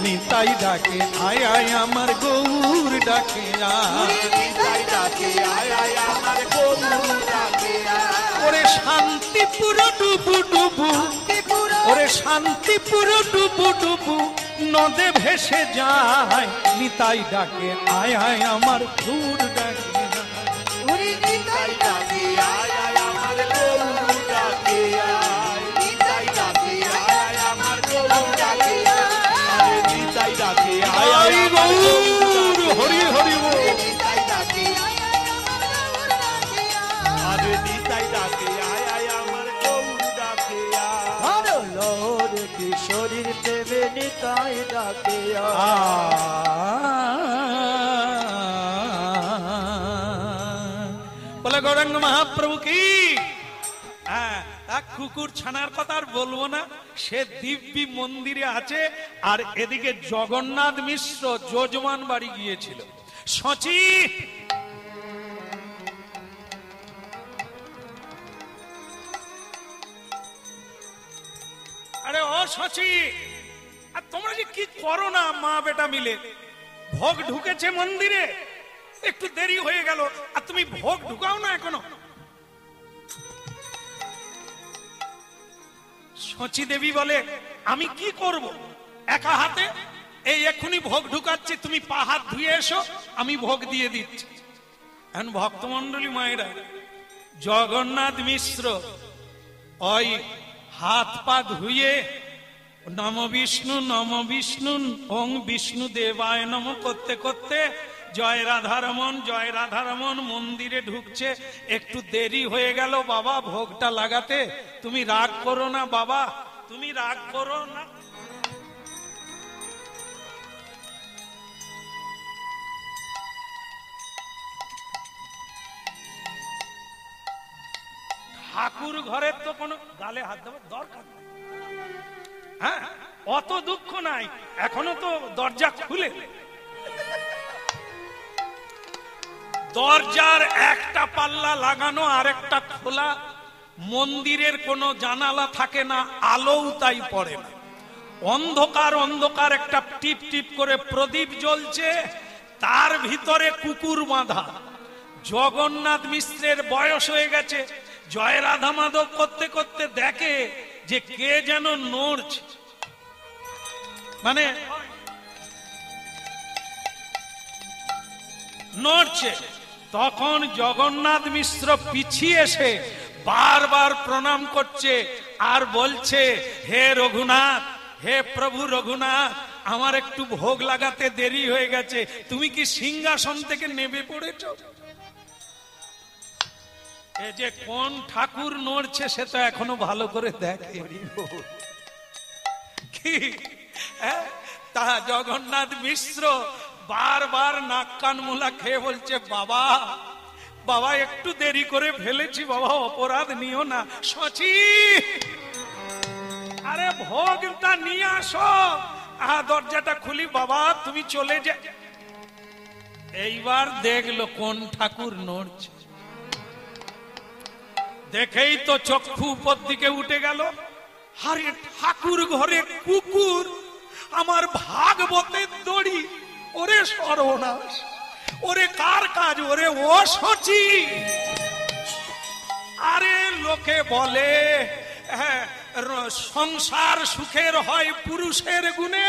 নিতাই ডাকে আয় আয় আমার গৌর ডাকে নিতাই ডাকে আয় আয় আমার গৌর ডাকে ওরে শান্তিপুর ডুবু ডুবু ত্রিপুরা ওরে শান্তিপুর ডুবু ডুবু নদে ভেসে যায় নিতাই ডাকে আয় আয় আমার গৌর ডাকে ওরে নিতাই ডাকে আয় আয় আমার গৌর ডাকে নিতাই ডাকে আয় আয় আমার গৌর ডাকে আরে নিতাই ডাকে আয় আয় আয় গৌর হরি হরি বল নিতাই ডাকে আয় আয় আমার গৌর ডাকে আরে নিতাই ডাকে আয় আয় আমার গৌর ডাকে আরে লোর কিশোরীর প্রেমে নিতাই ডাকে বলে গৌরাঙ্গ মহাপ্রভু কি হ্যাঁ তা কুকুর ছানার কথা আর বলবো না, সে দিব্যি মন্দিরে আছে। আর এদিকে জগন্নাথ মিশ্র যজমান বাড়ি গিয়েছিল। সচি আরে ও সচি, আর তোমরা যে কি করো না মা বেটা মিলে, ভোগ ঢুকেছে মন্দিরে, একটু দেরি হয়ে গেল আর তুমি ভোগ ঢুকাও না এখনো। সচি দেবী বলে আমি কি করব, একা হাতে এই এক্ষুনি ভোগ ঢুকাচ্ছি, তুমি পা হাত ধুয়ে এসো, আমি ভোগ দিয়ে দিচ্ছি। এখন ভক্তমন্ডলী মায়েরা, জগন্নাথ মিশ্র ওই হাত পা ধুয়ে নম বিষ্ণু ওং বিষ্ণু দেবায় নম করতে করতে জয় রাধারমন মন্দিরে ঢুকছে। একটু দেরি হয়ে গেল বাবা ভোগটা লাগাতে, তুমি রাগ করো না বাবা, তুমি রাগ করো না। ঠাকুর ঘরের তো কোনো গালে হাত দেওয়ার দরকার নেই। হ্যাঁ, অত দুঃখ নাই, এখনো তো দরজা খুলে, দরজার একটা পাল্লা লাগানো আর একটা খোলা, মন্দিরের কোনো জানালা থাকে না, আলোও তাই পড়ে না, অন্ধকার অন্ধকার একটা টিপ টিপ করে প্রদীপ জ্বলছে, তার ভিতরে কুকুর বাঁধা। জগন্নাথ মিশ্রের বয়স হয়ে গেছে, জয় রাধা মাধব করতে করতে দেখে যে কে যেন নড়ছে, মানে নড়ছে। তখন জগন্নাথ মিশ্র পিছিয়ে এসে বারবার প্রণাম করছে আর বলছে, হে রঘুনাথ, হে প্রভু রঘুনাথ, আমার একটু ভোগ লাগাতে দেরি হয়ে গেছে, তুমি কি সিংহাসন থেকে নেমে পড়েছ? এই যে কোন ঠাকুর নড়ছে সে তো এখনো ভালো করে দেখে কি, তা জগন্নাথ মিশ্র বারবার নাক কান মুলা খেয়ে বলছে, বাবা বাবা একটু দেরি করে ফেলেছি, বাবা অপরাধ নিও না। সচি, আরে ভোগটা নিয়ে আসো। দরজাটা খুলি, বাবা তুমি চলে যা। এইবার দেখলো কোন ঠাকুর নড়ছে, দেখেই তো চক্ষু উপর দিকে উঠে গেল। আরে ঠাকুর ঘরে কুকুর, আমার ভাগবতের দড়ি, ওরে সর্বনাশ, ওরে কার কাজ, ওরে ও সচি। আরে লোকে বলে সংসার সুখের হয় পুরুষের গুণে।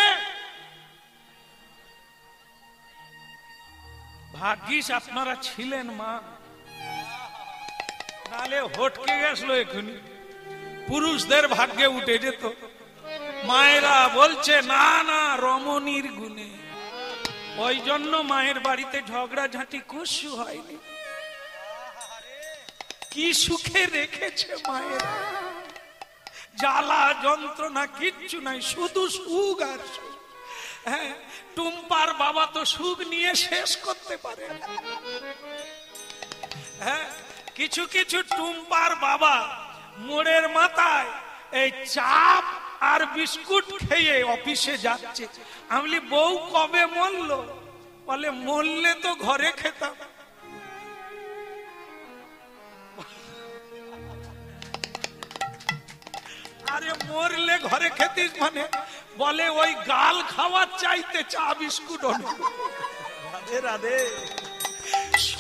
ভাগ্যিস আপনারা ছিলেন মা, নালে হটকে গেছিল এখনই, পুরুষদের ভাগ্যে উঠে যেত। মায়েরা বলছে না না, রমণীর গুণে। ওই জন্য মায়ের বাড়িতে ঝগড়া ঝাঁটি কুসু হয়নি। কি সুখে রেখেছে মায়েরা, জ্বালা যন্ত্রণা কিচ্ছু নাই, শুধু সুখ আর সুখ। হ্যাঁ, টুম্পার বাবা তো সুখ নিয়ে শেষ করতে পারে। হ্যাঁ, কিছু কিছু টুম্পার বাবা মোড়ের মাথায় এই চাপ আর বিস্কুট খেয়ে অফিসে যাচ্ছে। আমি বলি, বউ কবে মরল? বলে, মরলে তো ঘরে খেতাম। আরে মরলে ঘরে খেতিস মানে? বলে ওই গাল খাওয়ার চাইতে চা বিস্কুট অনেক। রাধে রাধে।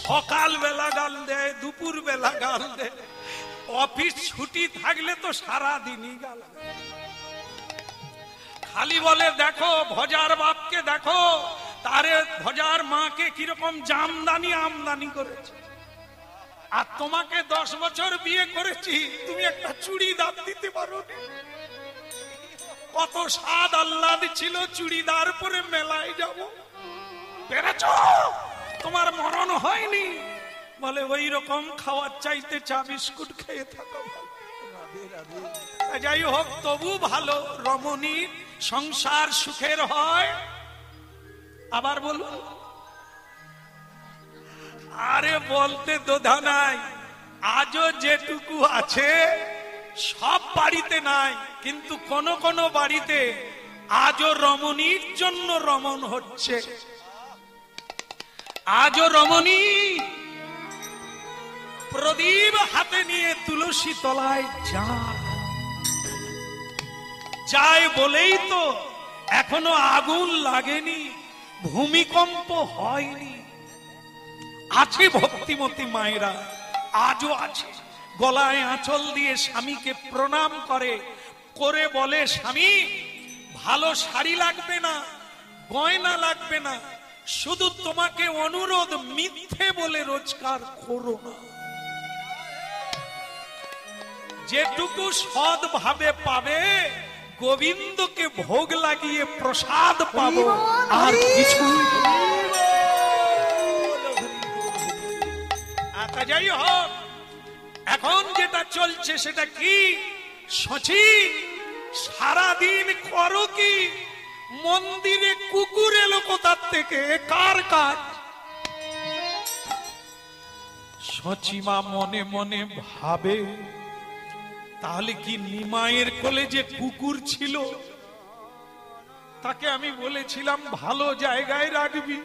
সকাল বেলা গাল দেয়, দুপুর বেলা গাল দেয়, অফিস ছুটি থাকলে তো সারা দিনই গাল দেয়। খালি বলে, দেখো ভজার বাপকে দেখো, তারে ভজার মাকে কিরকম জামদানি আমদানি করেছে, আর তোমাকে 10 বছর বিয়ে করেছি, তুমি একটা চুড়িদার দিতে পারো? কত স্বাদ আহ্লাদ ছিল চুড়িদার পরে মেলায় যাব, পেরেছ? তোমার মরণ হয়নি? বলে, ওই রকম খাওয়ার চাইতে চা বিস্কুট খেয়ে থাকো। যাই হোক, তবু ভালো, রমণী সংসার সুখের হয়। আবার বলুন। আরে বলতে দোধা নাই, আজও যেটুকু আছে সব বাড়িতে নাই, কিন্তু কোন কোন বাড়িতে আজও রমণীর জন্য রমণ হচ্ছে। আজও রমণী প্রদীপ হাতে নিয়ে তুলসী তলায় যায় বলেই তো এখনো আগুন লাগেনি, ভূমিকম্প হয়নি। আছে ভক্তিমতী মায়েরা, আজও আছে, গলায় আঁচল দিয়ে স্বামীকে প্রণাম করে, করে বলে, স্বামী ভালো শাড়ি লাগবে না, গয়না লাগবে না, শুধু তোমাকে অনুরোধ, মিথ্যে বলে রোজগার করো না। যেটুকু সৎ ভাবে পাবে, গোবিন্দকে ভোগ লাগিয়ে প্রসাদ পাবো, আর কিছু। যাই হোক, এখন যেটা চলছে সেটা কি? সচি, সারাদিন করো কি? মন্দিরে কুকুর এলো কোথার থেকে? কার কাজ? সচিমা মনে মনে ভাবে, তাহলে কি নিমাইয়ের কোলে যে কুকুর ছিল, তাকে আমি বলেছিলাম ভালো জায়গায় রাখবি,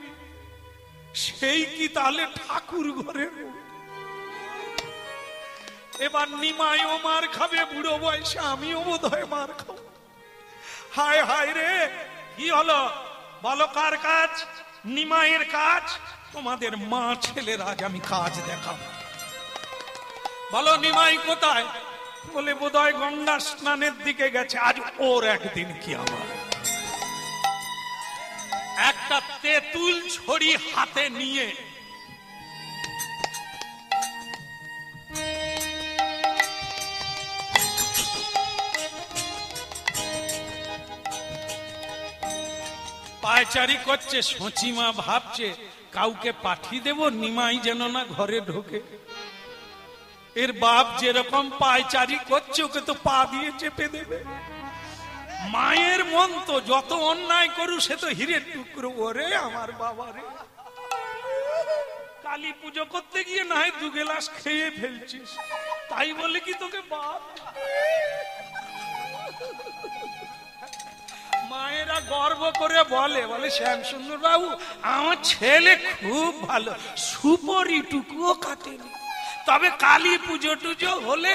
সেই কি তাহলে ঠাকুর ঘরে? এবার নিমাইও মার খাবে, বুড়ো বয়সে আমিও বোধ হয় মার খাবো। হায় হায় রে, কি হলো বলো? কার কাজ? নিমাইয়ের কাজ? তোমাদের মা ছেলের আজ আমি কাজ দেখাবো। বলো, নিমাই কোথায়? বলে, বোধহয় গঙ্গা স্নানের দিকে গেছে, আজ ওর একদিন। কি আমার একটা তেঁতুল ছড়ি হাতে নিয়ে পায়চারি করছে, সচিমা ভাবছে কাউকে পাঠিয়ে দেব, নিমাই যেন না ঘরে ঢোকে। এর বাপ যেরকম পায়চারি করছে ওকে তো পা দিয়ে চেপে দেবে। মায়ের মন তো যত অন্যায় করু সে তো হীরের টুকরো। ওরে আমার বাবা রে, কালী পুজো করতে গিয়ে না হয় 2 গ্লাস খেয়ে ফেলছিস, তাই বলে কি তোকে বাপ? মায়েরা গর্ব করে বলে, বলে শ্যাম সুন্দর বাবু আমার ছেলে খুব ভালো, সুপরিটুকুও কাটেনি, তবে কালী পুজো টুজো হলে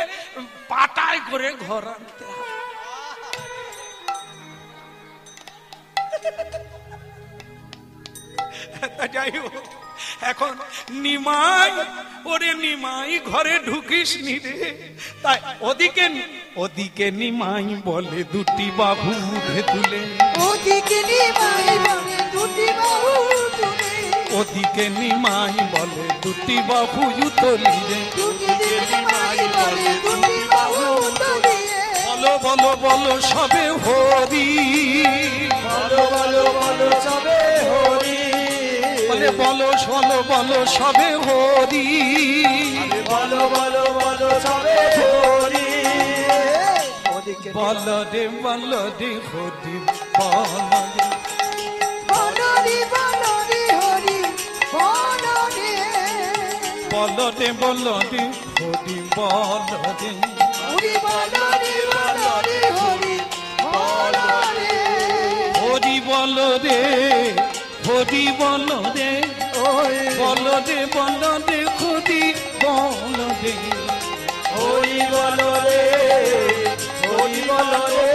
পাটায় করে ঘর আনতে হয়। যাই হোক, এখন নিমাই, ওরে নিমাই ঘরে ঢুকিস নি রে। তাই ওদিকে নিমাই বলে দুটি বাহু উঠে তুলে, ওদিকে নিমাই বলে দুটি বাহু তুলে, ওদিকে নিমাই বলে দুটি বাহু তুলি রে। ওদিকে নিমাই বলে দুটি বাহু তুলে, বলো বলো বলো সবে হরি, বলো বলো বলো সবে হরি, বলে বলো বলো বলো সবে হরি, বলো বলো বলো সবে হরি। বল রে বল রে হরি, বল রে বলো রে হরি, বলো রে, বল রে বল রে হরি, বল রে হরি বলো রে, বলো রে হরি, বলো রে, হরি বল রে, হরি বল রে, বল রে বল রে হরি, বল রে হরি বলো রে, হরি বলো রে,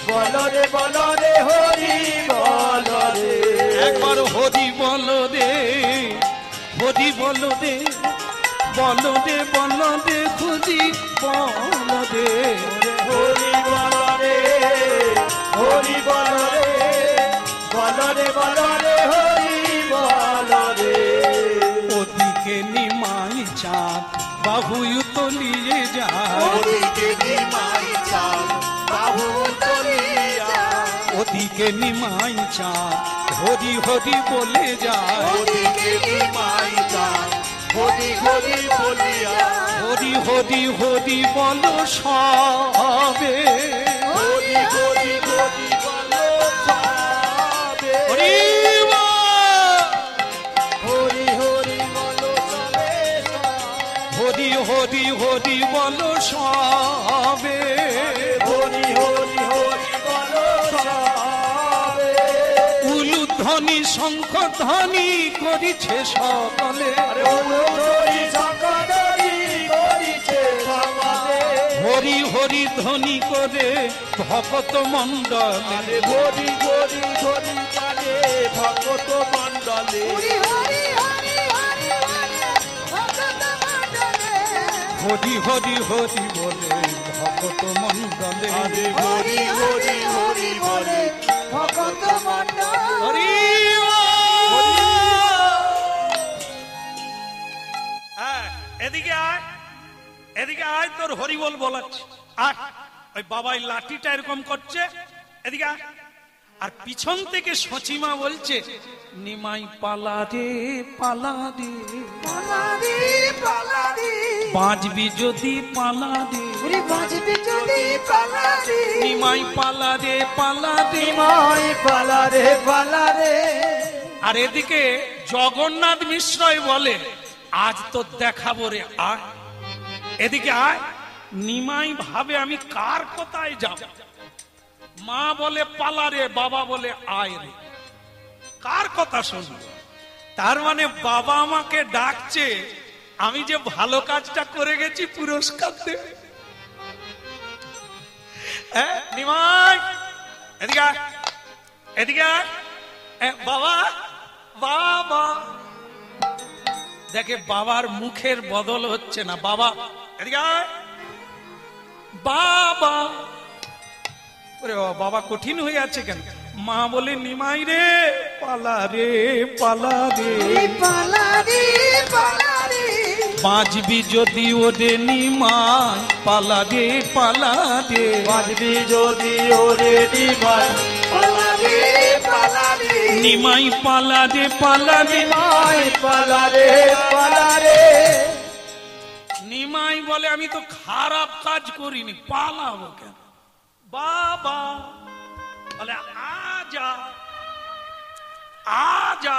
বলো রে বলো রে হরি বলো রে। একবার হরি বল রে, হরি বল রে, বল রে বল রে হরি, বল রে হরি বলো রে, হরি বলো রে, বলো রে বলো রে হরি বলো রে। ওদিকে নিমাই চাঁদ বাহু তলিয়ে যায়, ওদিকে নিমাই চাঁদ বাহু তলিয়া, ওদিকে নিমাই চাঁদ হরি হরি বলে যায়, ওদিকে নিমাই চাঁদ হরি হরি বলিয়া, হরি হরি হরি বল সবে, হরি হরি হরি বলো সবে, হরি হরি হরি বলো সবে সবে, হরি হরি হরি বল সবে, হরি হরি হরি বলো সবে। উলুধ্বনি শঙ্খ ধ্বনি করিছে সকলে, আরে হরি সকলি করিছে সমাজে, হরি হরি ধ্বনি করে ভকত মণ্ডলে, আরে হরি হরি হরি কালে ভগত মণ্ডলে, হরি হরি হরি হরি বলে ভগত মণ্ডলে, হরি হরি হরি বলে ভকত মণ্ডলে, আরে হরি হরি হরি বলে ভগত মণ্ডল, হরি এদিকে আয়, এদিকে আয়, তোর হরি বল বলাচ্ছি। আর ওই বাবাই লাঠিটা এরকম করছে, এদিকে আয়। আর পিছন থেকে সচিমা বলছে নিমাই পালা রে, পালা রে, পালারি পালারি, বাঁচবি যদি পালা রে, ওরে বাজবে যদি পালারি, নিমাই পালা রে, পালা রে। মাই পালা রে পালা রে। আর এদিকে জগন্নাথ মিশ্রই বলে আজ তো দেখাবো রে, আয় এদিকে আয়। নিমাই ভাবে আমি কার কথায় যাব, মা বলে পালা রে, বাবা বলে আয় রে, কার কথা শুনবো? তার মানে বাবা আমাকে ডাকছে, আমি যে ভালো কাজটা করে গেছি পুরস্কার দেবে। হ্যাঁ নিমাই এদিকে আয়, এদিকে আয়। বাবা বাবা, দেখে বাবার মুখের বদল হচ্ছে না। বাবা এদিকে আয়, বাবা। ওরে বাবা কঠিন হয়ে আছে কেন? মা বলে নিমাই রে, পালা রে, পালা রে, পালারি পালারি, বাঁচবি যদি ওরে নিমাই, পালা রে, পালা রে, বাজবি যদি ওরে নিমাই, পালারি পালারি, নিমাই পালা রে পালা রে, নিমাই পালারে পালারে। নিমাই বলে আমি তো খারাপ কাজ করিনি, পালাবো কেন? বাবা বলে আজা आजा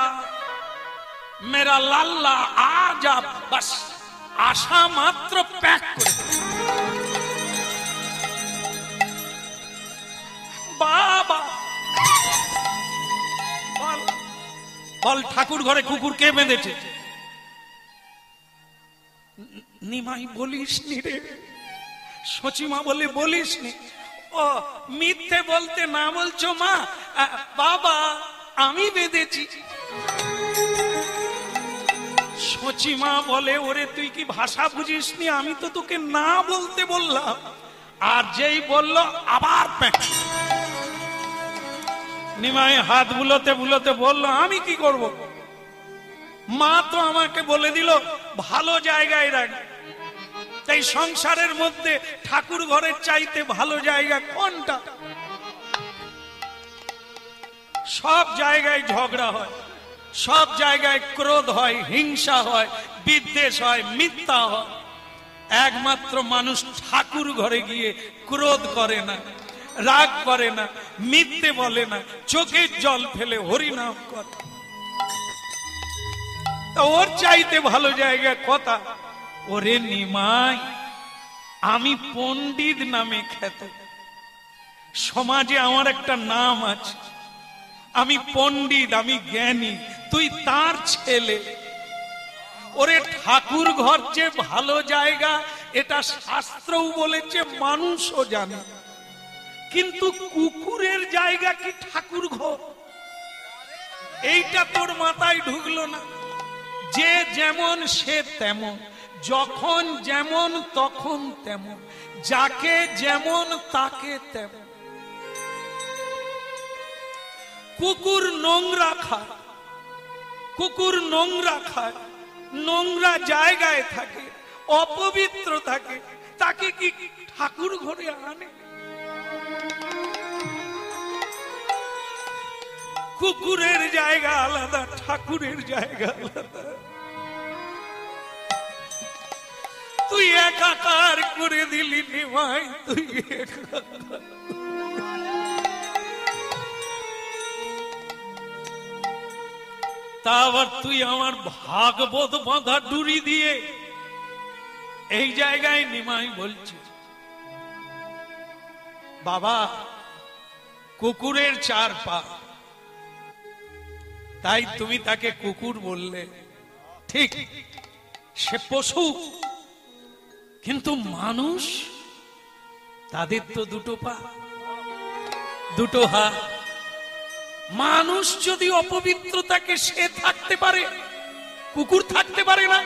मेरा लाल्ला आजा, बस आशा मात्र पैक कर बाबा বল ঠাকুর ঘরে কুকুর কে বেঁধেছে? নিমাই বলিস নি রে, সচিমা বলে বলিস নি। ও মিথ্যে বলতে না বলছো মা, বাবা আমি বেঁধেছি। সচিমা বলে ওরে তুই কি ভাষা বুঝিস নি, আমি তো তোকে না বলতে বললাম। আর যেই বলল আবার প্যাক। নিমাই হাত বুলোতে বুলোতে বলল আমি কি করব, মা তো আমাকে বলে দিল ভালো জায়গায় রাখ। তাই সংসারের মধ্যে ঠাকুর ঘরের চাইতে ভালো জায়গা কোনটা? সব জায়গায় ঝগড়া হয়, সব জায়গায় ক্রোধ হয়, হিংসা হয়, বিদ্বেষ হয়, মিথ্যা হয়। একমাত্র মানুষ ঠাকুর ঘরে গিয়ে ক্রোধ করে না, রাগ করে না, মিথ্যে বলে না, চোখের জল ফেলে হরিনাম করে। ওর চাইতে ভালো জায়গা কথা। ওরে নিমাই, আমি পণ্ডিত নামে খ্যাত, সমাজে আমার একটা নাম আছে, আমি পণ্ডিত, আমি জ্ঞানী, তুই তার ছেলে। ওরে ঠাকুর ঘর যে ভালো জায়গা এটা শাস্ত্রও বলেছে, মানুষও জানে। কিন্তু কুকুরের জায়গা কি ঠাকুর ঘর? এইটা তোর মাথায় ঢুকলো না। যে যেমন সে তেমন, যখন যেমন তখন তেমন, যাকে যেমন তাকে তেমন। কুকুর নোংরা খায়, কুকুর নোংরা খায়, নোংরা জায়গায় থাকে, অপবিত্র থাকে, তাকে কি ঠাকুর ঘরে আনে? কুকুরের জায়গা আলাদা, ঠাকুরের জায়গা আলাদা। তুই একাকার করে দিলি নিমাই, তুই একাকার। তা আবার তুই আমার ভাগবত বাঁধা ডুরি দিয়ে এই জায়গায় নিমাই বলছি। বাবা কুকুরের 4 পা, তাই তুমি তাকে কুকুর বললে, ঠিক সে পশু। কিন্তু মানুষ, তাদের তো 2 পা, 2 হাত। মানুষ যদি অপবিত্র থাকে সে থাকতে পারে, কুকুর থাকতে পারে না।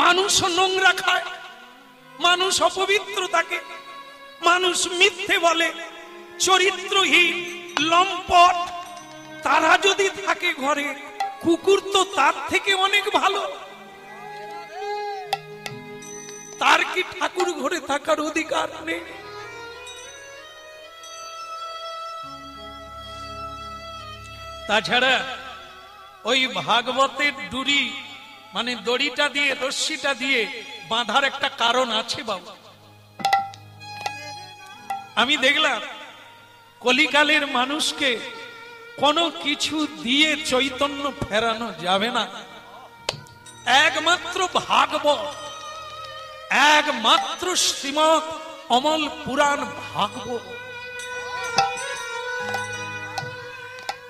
মানুষ নোংরা খায়, মানুষ অপবিত্র থাকে, মানুষ মিথ্যে বলে, চরিত্রহীন, লম্পট, তারা যদি থাকে ঘরে, কুকুর তো তার থেকে অনেক ভালো। তার কি ঠাকুর ঘরে থাকার অধিকার নেই? তাছাড়া ওই ভাগবতের ডুরি মানে দড়িটা দিয়ে, রশ্মিটা দিয়ে বাঁধার একটা কারণ আছে বাবা। আমি দেখলাম কলিকালের মানুষকে কোনো কিছু দিয়ে চৈতন্য ফেরানো যাবে না। একমাত্র ভাগবত, একমাত্র শ্রীমৎ অমল পুরাণ ভাগবত।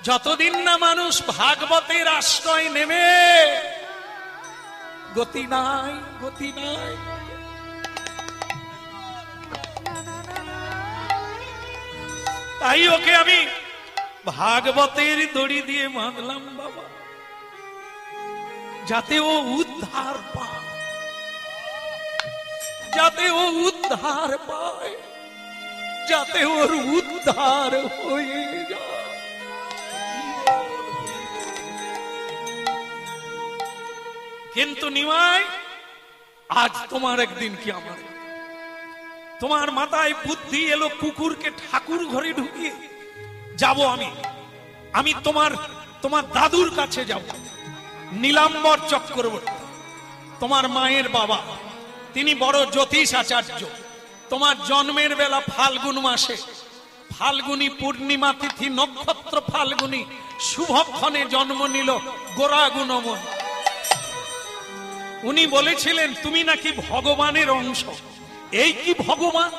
যতদিন না মানুষ ভাগবতের আশ্রয় নেবে, গতি নাই, গতি নাই। তাই ওকে আমি ভাগবতের দড়ি দিয়ে বাঁধলাম বাবা, যাতে ও উদ্ধার পায়, যাতে ও উদ্ধার পায়, যাতে ওর উদ্ধার হয়ে যায়। কিন্তু নিমাই, আজ তোমার একদিন কি আমার, তোমার মাথায় বুদ্ধি এলো কুকুরকে ঠাকুর ঘরে ঢুকিয়ে যাব আমি। আমি তোমার দাদুর কাছে যাব, নীলাম্বর চক্রবর্তী, তোমার মায়ের বাবা, তিনি বড় জ্যোতিষ আচার্য। তোমার জন্মের বেলা ফাল্গুন মাসে, ফাল্গুনী পূর্ণিমা তিথি, নক্ষত্র ফাল্গুনী, শুভক্ষণে জন্ম নিল গোরা গুণমন। উনি বলেছিলেন তুমি নাকি ভগবানের অংশ। এই কি ভগবান?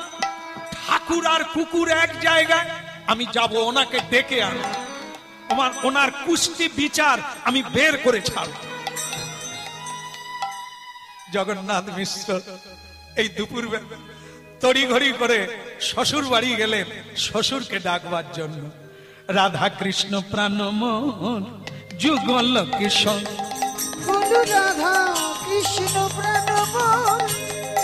ঠাকুর আর কুকুর এক জায়গায়, আমি যাব ওনাকে ডেকে আন, ওনার কুষ্টি বিচার আমি বের করে ছাড়ব। জগন্নাথ মিশ্র এই দুপুর তড়িঘড়ি করে শ্বশুর বাড়ি গেলেন শ্বশুরকে ডাকবার জন্য। রাধা কৃষ্ণ প্রাণমোহন যুগল কিশোর, রাধা কৃষ্ণ প্রাণমোহন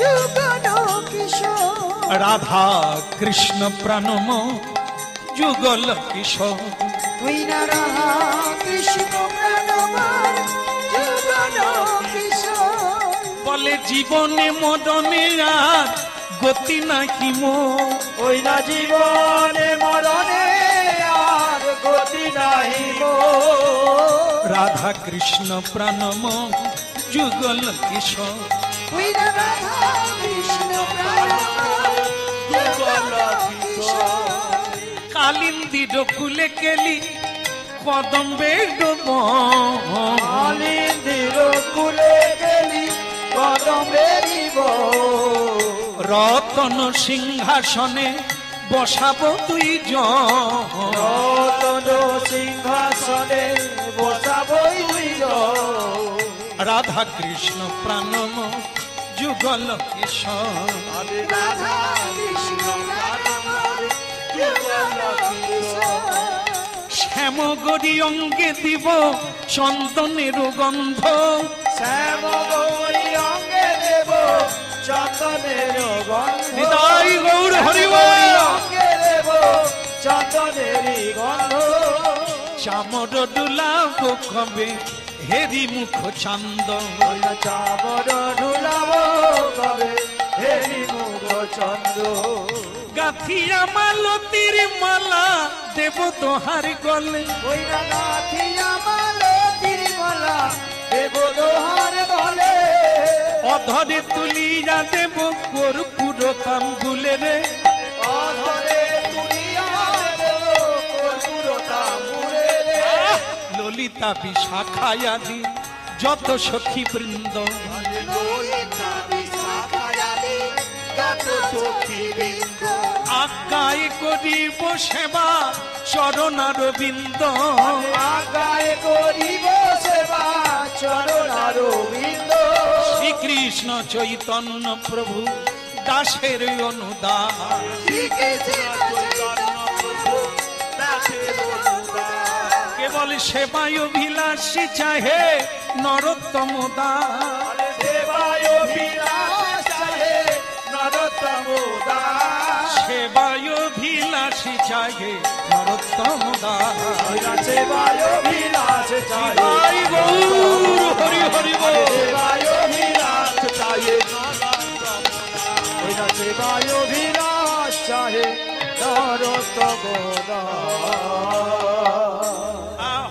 যুগল কিশোর, রাধা কৃষ্ণ প্রাণমোহন যুগল কিশোর, রাধা কৃষ্ণ প্রাণমোহন যুগল কিশোর। বলে জীবনে মদনে আর গতি নাকি মোর, ওই না জীবনে মরণে আর গতি নাহি মোর। রাধা কৃষ্ণ প্রাণমোহন যুগল কিশোর, রাধা কৃষ্ণ প্রাণমোহন যুগল কিশোর। কালিন্দির কুলে কেলি কদম্বে ডোবন, কালিন্দির কুলে গেলি কদমে দিব। রতন সিংহাসনে বসাবো তুই জন, রতন সিংহাসনে বসাবই হইল। রাধা কৃষ্ণ প্রাণমোহন যুগল কিশোর, রাধা কৃষ্ণ প্রাণমোহন যুগল কিশোর। শ্যামগরি অঙ্গে দিব চন্দনের গন্ধ, শ্যাম গৌরী অঙ্গে দেব চন্দনের গন্ধ। হৃদয় গৌর হরিব, অঙ্গে দেব চন্দনের গন্ধ। চামর ডুলাব কবে হেরি মুখ চান্দ, চামর ঢুলাব কবে হেরি মুখ চন্দ্র। গাথিয়া মালতির মালা দেব তোহার গলে, ওই না গাথিয়া মালে তিরমালা দেব দোহার বলে। অধরে তুলিয়া দেব কর্পূর তাম্বুলে রে, অধরে তুলিয়া দেব কর্পূর তাম্বুলে রে। ললিতা বিশাখায় আদি যত সখী বৃন্দ, ললিতা বিশাখায়াদি যত সখীবৃন্দ। আজ্ঞায় করিব সেবা চরণারবিন্দ, আগায় করিব সেবা চরণারবিন্দ। শ্রীকৃষ্ণ চৈতন্য প্রভু দাসের অনুদান, শ্রীকৃষ্ণ চৈতন্য প্রভু দাসের অনুদান। কেবল সেবায় অভিলাষী চাহে নরোত্তম দাস, সেবায় বিলাস চাহে নরোত্তম দাস। সেবায় অভিলাষী চাহে নরোত্তম দাস। সেবায় বিলাস চাহে জয় গৌর হরি হরি বল। সেবায় বিলাস চাহে সেবায় বিলাস চাহে নরোত্তম দাস।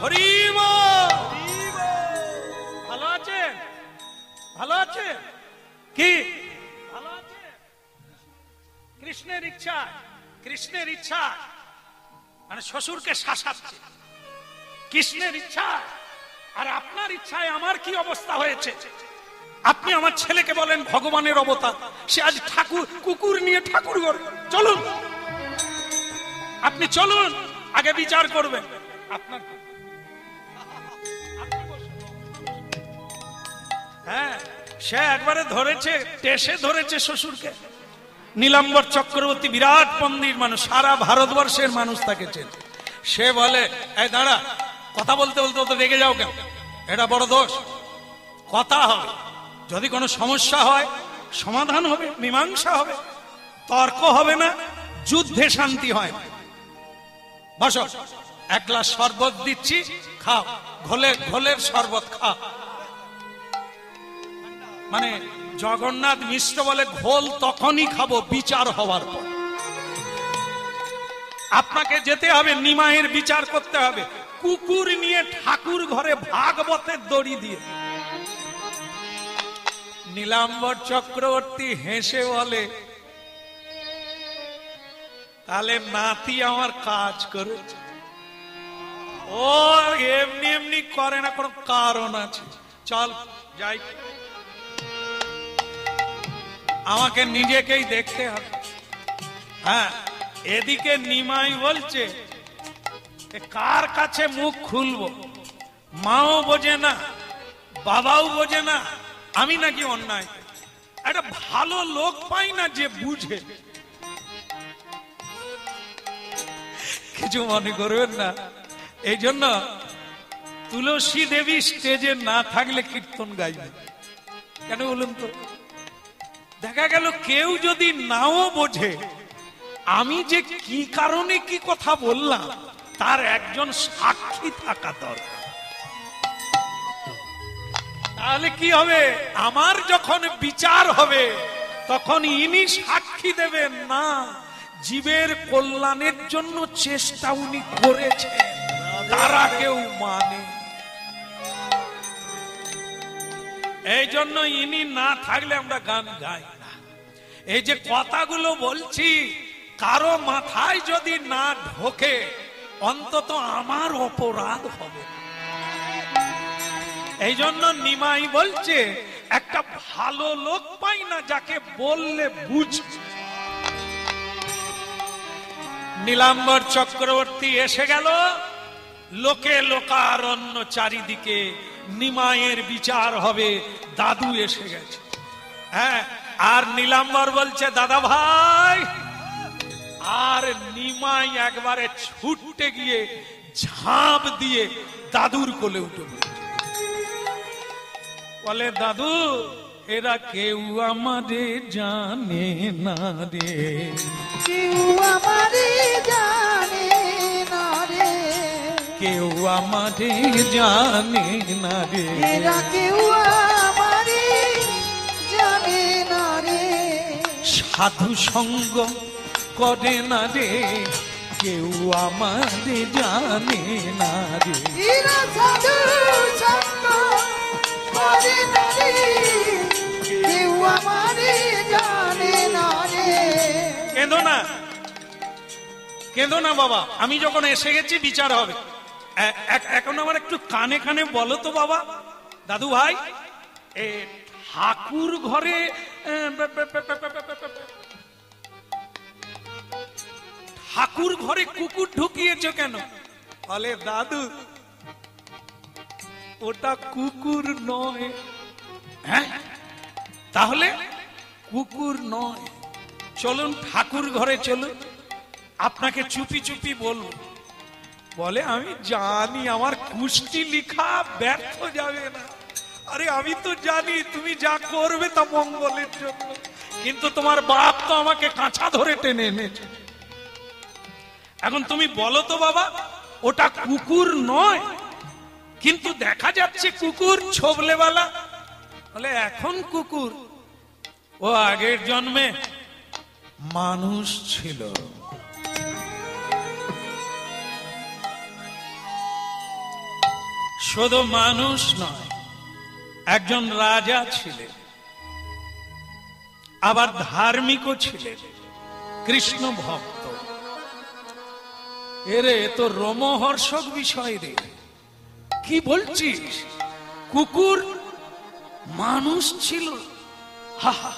হরি বল। ভালো আছে? ভালো আছে কি? ভালো আছে? কৃষ্ণের ইচ্ছা, কৃষ্ণের ইচ্ছা মানে শ্বশুরকে শাসাচ্ছে, কৃষ্ণের ইচ্ছা। আর আপনার ইচ্ছায় আমার কি অবস্থা হয়েছে? আপনি আমার ছেলেকে বলেন ভগবানের অবতার, সে আজ ঠাকুর কুকুর নিয়ে ঠাকুর ঘর। চলুন, আপনি চলুন, আগে বিচার করবেন। আপনার হ্যাঁ, সে একবারে ধরেছে, টেসে ধরেছে শ্বশুরকে। নীলাম্বর চক্রবর্তী বিরাট পণ্ডিত মানুষ, সারা ভারতবর্ষের মানুষ তাকে চেনে। সে বলে এই দাঁড়া, কথা বলতে বলতে তো রেগে যাও কেন? এটা বড় দোষ। কথা হবে, যদি কোনো সমস্যা হয় সমাধান হবে, মীমাংসা হবে, তর্ক হবে না, যুদ্ধে শান্তি হয় না। বসো, এক গ্লাস শরবত দিচ্ছি, খাও। ঘোলের শরবত খাও। মানে জগন্নাথ মিশ্র বলে ঘোল তখনই খাবো বিচার হওয়ার পর। আপনাকে যেতে হবে, নিমাইয়ের বিচার করতে হবে। কুকুর নিয়ে ঠাকুর ঘরে ভাগবতের দড়ি দিয়ে। নীলাম্বর চক্রবর্তী হেসে বলে, তাহলে নাতি আমার কাজ করেছে। ও এমনি এমনি করে না, কোনো কারণ আছে। চল যাই, আমাকে নিজেকেই দেখতে হবে। হ্যাঁ, এদিকে নিমাই বলছে কার কাছে মুখ খুলবো, মাও বোঝে না, বাবাও বোঝে না, আমি নাকি অন্যায়। একটা ভালো লোক পাই না যে বুঝে। কিছু মনে করবেন না, এই জন্য তুলসী দেবী স্টেজে না থাকলে কীর্তন গাইবে কেন বলুন তো? দেখা গেল কেউ যদি নাও বোঝে আমি যে কি কারণে কি কথা বললাম, তার একজন সাক্ষী থাকা দরকার। তাহলে কি হবে, আমার যখন বিচার হবে তখন ইনি সাক্ষী দেবেন না জীবের কল্যাণের জন্য চেষ্টা উনি করেছেন, তারা কেউ মানে। এই জন্য ইনি না থাকলে আমরা গান গাই না। এই যে কথাগুলো বলছি কারো মাথায় যদি না ঢোকে অন্তত আমার অপরাধ হবে। এই জন্য নিমাই বলছে একটা ভালো লোক পাই না যাকে বললে বুঝ। নীলাম্বর চক্রবর্তী এসে গেল, লোকে লোকারণ্য চারিদিকে, নিমাইয়ের বিচার হবে, দাদু এসে গেছে। হ্যাঁ, আর নীলাম্বর বলছে দাদা ভাই, আর নিমাই একবারে ছুটতে গিয়ে ঝাঁপ দিয়ে দাদুর কোলে উঠে বলে, দাদু এরা কেউ আমাদের জানে না রে, কেউ আমাদের জানে না রে, কেউ আমাদের জানে না রে, এরা কেউ আমাদের জানে না রে, সাধু সঙ্গ করে না রে, কেউ আমাদের জানে না রে, এরা সাধু সঙ্গ করে না রে, কেউ আমাদের জানে না রে। কেঁদো না, কেঁদো না বাবা, আমি যখন এসে গেছি বিচার হবে। এখন আমার একটু কানে কানে বলো তো বাবা, দাদু ভাই, ঠাকুর ঘরে ঠাকুর ঘরে কুকুর ঢুকিয়েছ কেন? বলে দাদু ওটা কুকুর নয়। হ্যাঁ, তাহলে কুকুর নয়, চলুন ঠাকুর ঘরে চলুন, আপনাকে চুপি চুপি বলবো। বলে আমি জানি আমার কুষ্টি লিখা ব্যর্থ যাবে না। আরে আমি তো জানি তুমি যা করবে তা মঙ্গলের জন্য, কিন্তু তোমার বাপ তো আমাকে কাঁচা ধরে টেনে এনেছে। এখন তুমি বলো তো বাবা, ওটা কুকুর নয় কিন্তু দেখা যাচ্ছে কুকুর ছোবলেওয়ালা। বলে এখন কুকুর, ও আগের জন্মে মানুষ ছিল। শুধু মানুষ নয়, একজন রাজা ছিলেন, আবার ধার্মিকও ছিলেন, কৃষ্ণ ভক্ত। এরে তো রোমহর্ষক বিষয় রে, কি বলছিস? কুকুর মানুষ ছিল, হা হা,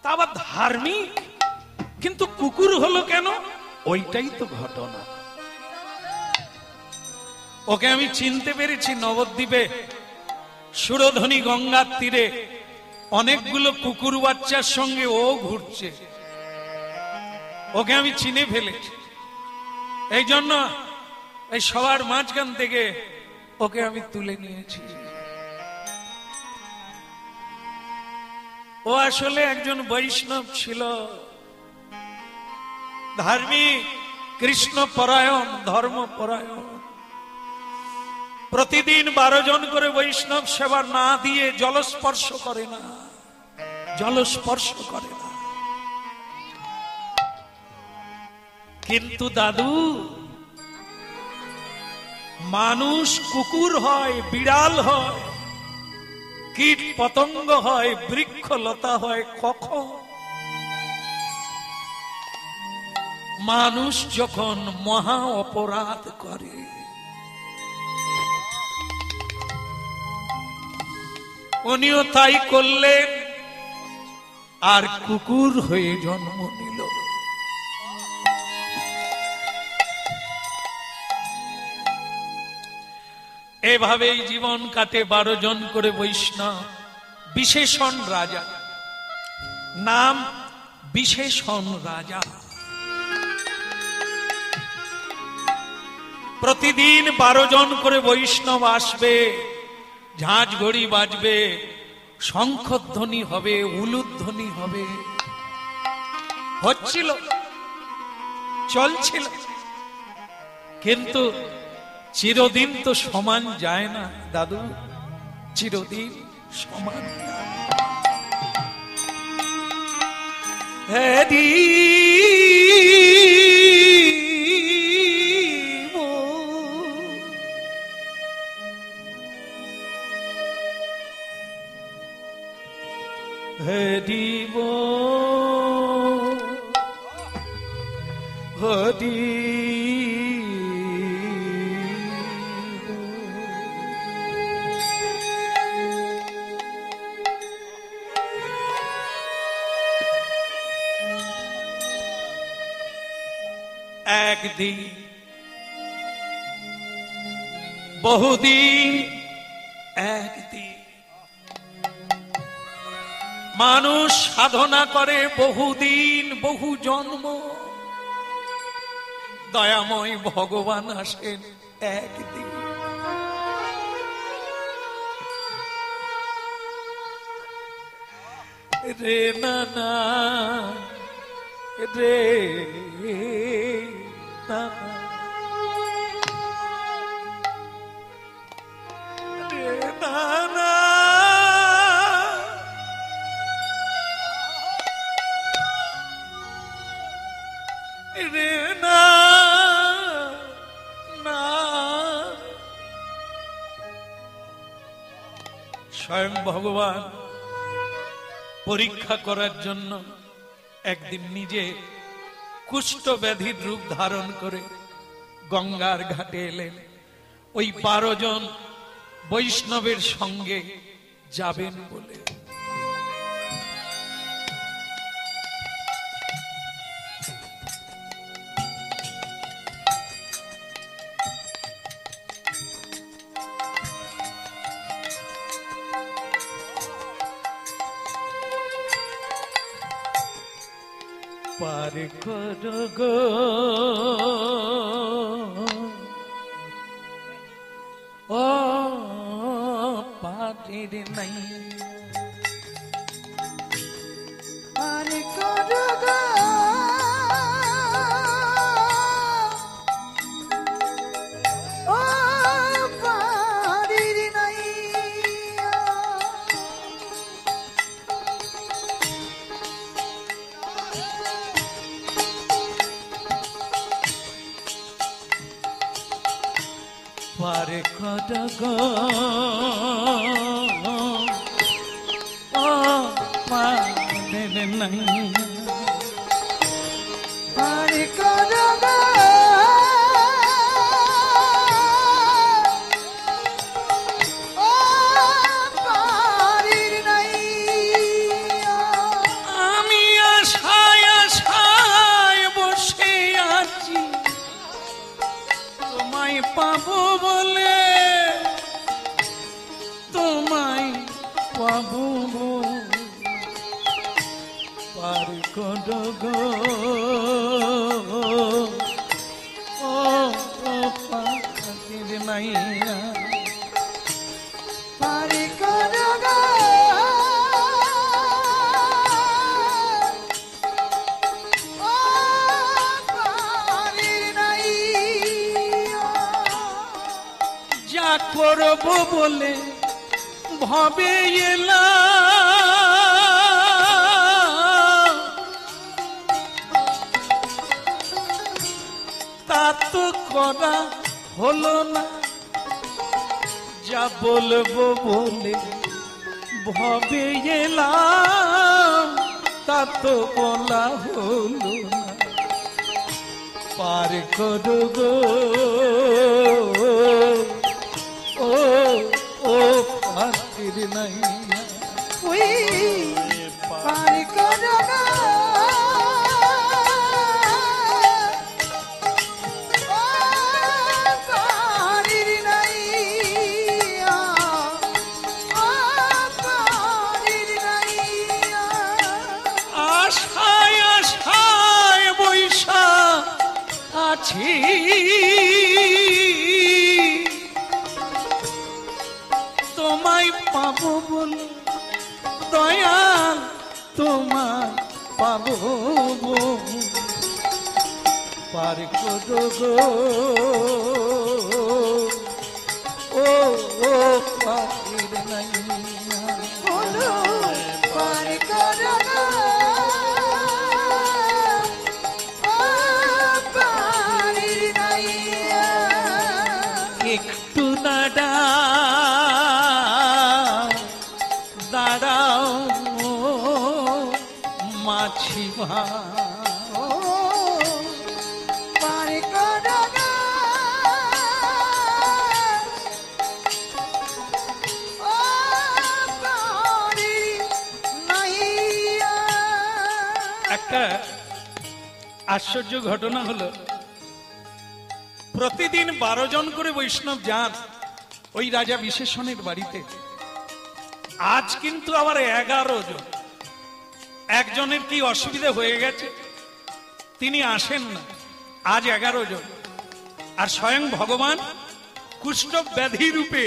তা আবার ধার্মিক, কিন্তু কুকুর হলো কেন? ওইটাই তো ঘটনা। ওকে আমি চিনতে পেরেছি নবদ্বীপে সুরধ্বনি গঙ্গার তীরে অনেকগুলো কুকুর বাচ্চার সঙ্গে ও ঘুরছে, ওকে আমি চিনে ফেলেছি। এই জন্য এই সবার মাঝখান থেকে ওকে আমি তুলে নিয়েছি। ও আসলে একজন বৈষ্ণব ছিল, ধার্মিক, কৃষ্ণ পরায়ণ, ধর্ম পরায়ণ। প্রতিদিন 12 জন করে বৈষ্ণব সেবা না দিয়ে জলস্পর্শ করে না, জলস্পর্শ করে না। কিন্তু দাদু মানুষ কুকুর হয়, বিড়াল হয়, কীট পতঙ্গ হয়, বৃক্ষলতা হয়, কখন মানুষ যখন মহা অপরাধ করে। উনিও তাই করলেন, আর কুকুর হয়ে জন্ম নিল। এভাবেই জীবন কাটে 12 জন করে বৈষ্ণব। বিশেষণ রাজা, নাম বিশেষণ রাজা। প্রতিদিন 12 জন করে বৈষ্ণব আসবে, ঝাঁঝ ঘড়ি বাজবে, শঙ্খধ্বনি হবে, উলুধ্বনি হবে। হচ্ছিল, চলছিল, কিন্তু চিরদিন তো সমান যায় না দাদু, চিরদিন সমান যায় না। হরি হরি হরি একদিন বহুদিন একদিন মানুষ সাধনা করে বহুদিন বহু জন্ম, দয়াময় ভগবান আসেন একদিন। রে না না রে না রে না না রে না না। স্বয়ং ভগবান পরীক্ষা করার জন্য একদিন নিজে কুষ্ঠ ব্যাধির রূপ ধারণ করে গঙ্গার ঘাটে এলেন। ওই 12 জন বৈষ্ণবের সঙ্গে যাবেন বলে। পার কর গো ও পারের নাই, পার কর গো ও পারের নাই। পার কর গো ও পারের নাই, পার কর গো ও পারের নাই। আমি আশায় আশায় বসে আছি তোমায় পাবো বলে, তোমায় পাবো পার কর গো ও পারের নাই। পার কর গো ও পারের নাই। যা করবো বলে ভবে এলা, তা তো করা হলো না। যা বলবো বলে ভবে এলাম তা তো বলা হলো না, পার করো গো ও ও পাখির নাই ওই পার করো গো, ও পারির নাইয়া, ও পারির নাইয়া। আশায় আশায় বৈশা আছি তোমায় পাবো বলে দয়া, তোমায় পাবো পার করো গো ও ও পাখির নাইয়া। বলো পার করো গো, ও পারির নাইয়া। একটু দাঁড়াও দাঁড়াও মাছি ভাই, ও পার করো গো, ও পারির নাইয়া। একটা আশ্চর্য ঘটনা হলো, প্রতিদিন 12 জন করে বৈষ্ণব যান ওই রাজা বিশেষণের বাড়িতে। আজ কিন্তু আবার 11 জন। একজনের কি অসুবিধা হয়ে গেছে, তিনি আসেন না, আজ 11 জন। আর স্বয়ং ভগবান কুষ্ঠ ব্যাধি রূপে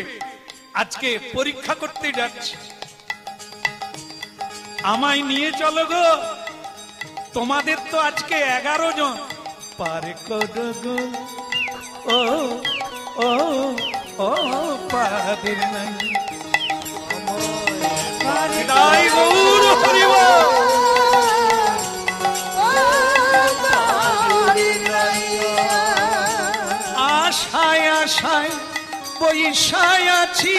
আজকে পরীক্ষা করতে যাচ্ছে। আমায় নিয়ে চলো গো, তোমাদের তো আজকে 11 জন, পার করো গো ও ও ও পাদের নাই। জয় গৌর হরি বল। ও পারির নাইয়া। আশায় আশায় বৈশায় আছি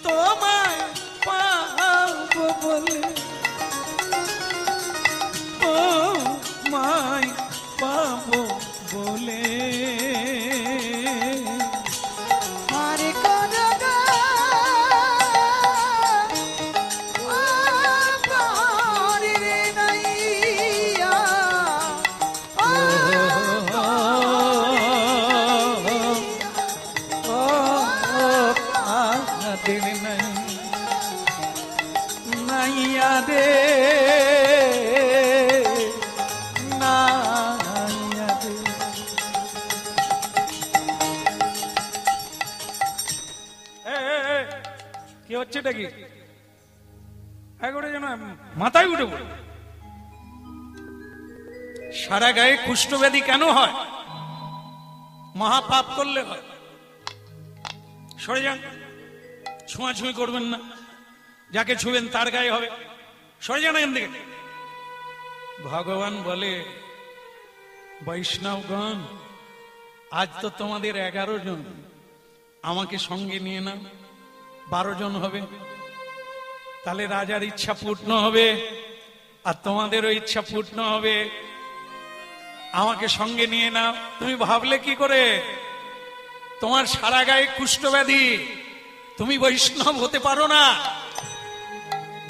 তোমায় পাবো বলে, ও মায় পাবো বলে পার করো গো, ও পারির নাইয়া। ও পাদের নাই নাইয়া রে নাইয়া রে। কি হচ্ছে এটা কি একবারে যেন মাথায় উঠে পড়ে। সারা গায়ে কুষ্ঠব্যাধি কেন হয়? মহাপাপ করলে হয়। সরে যান, ছোঁয়াছুঁই করবেন না, যাকে ছুবেন তার গায়ে হবে। সরে যান এখান থেকে। ভগবান বলে, বৈষ্ণবগণ আজ তো তোমাদের 11 জন, আমাকে সঙ্গে নিয়ে নাও, 12 জন হবে। তাহলে রাজার ইচ্ছা পূর্ণ হবে আর তোমাদেরও ইচ্ছা পূর্ণ হবে। আমাকে সঙ্গে নিয়ে নাও। তুমি ভাবলে কি করে তোমার সারা গায়ে কুষ্ঠব্যাধি, তুমি বৈষ্ণব হতে পারো না?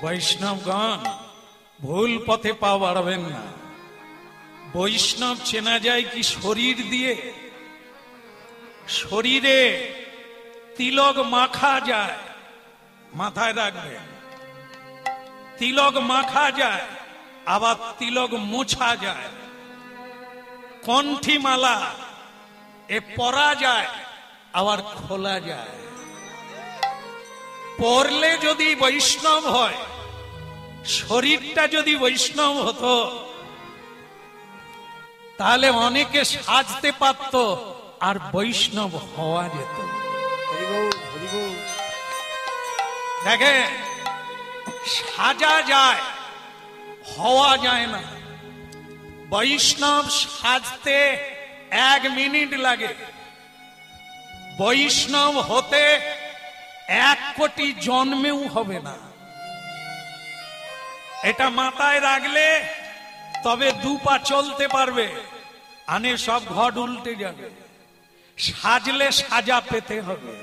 বৈষ্ণবগণ ভুল পথে পা বাড়াবেন না। বৈষ্ণব চেনা যায় কি শরীর দিয়ে? শরীরে তিলক মাখা যায়, মাথায় রাখবেন। তিলক মাখা যায়, আবার তিলক মোছা যায়। কণ্ঠী মালা এ পরা যায়, আবার খোলা যায়। পরলে যদি বৈষ্ণব হয়, শরীরটা যদি বৈষ্ণব হতো, তাহলে অনেকে সাজতে পারত আর বৈষ্ণব হওয়া যেত। দেখে সাজা যায়, হওয়া যায় না। বৈষ্ণব সাজতে 1 মিনিট লাগে। বৈষ্ণব হতে 1 কোটি জন্মেও হবে না। এটা মাথায় রাখলে তবে 2 পা চলতে পারবে, আনে সব ঘট উল্টে যাবে। সাজলে সাজা পেতে হবে।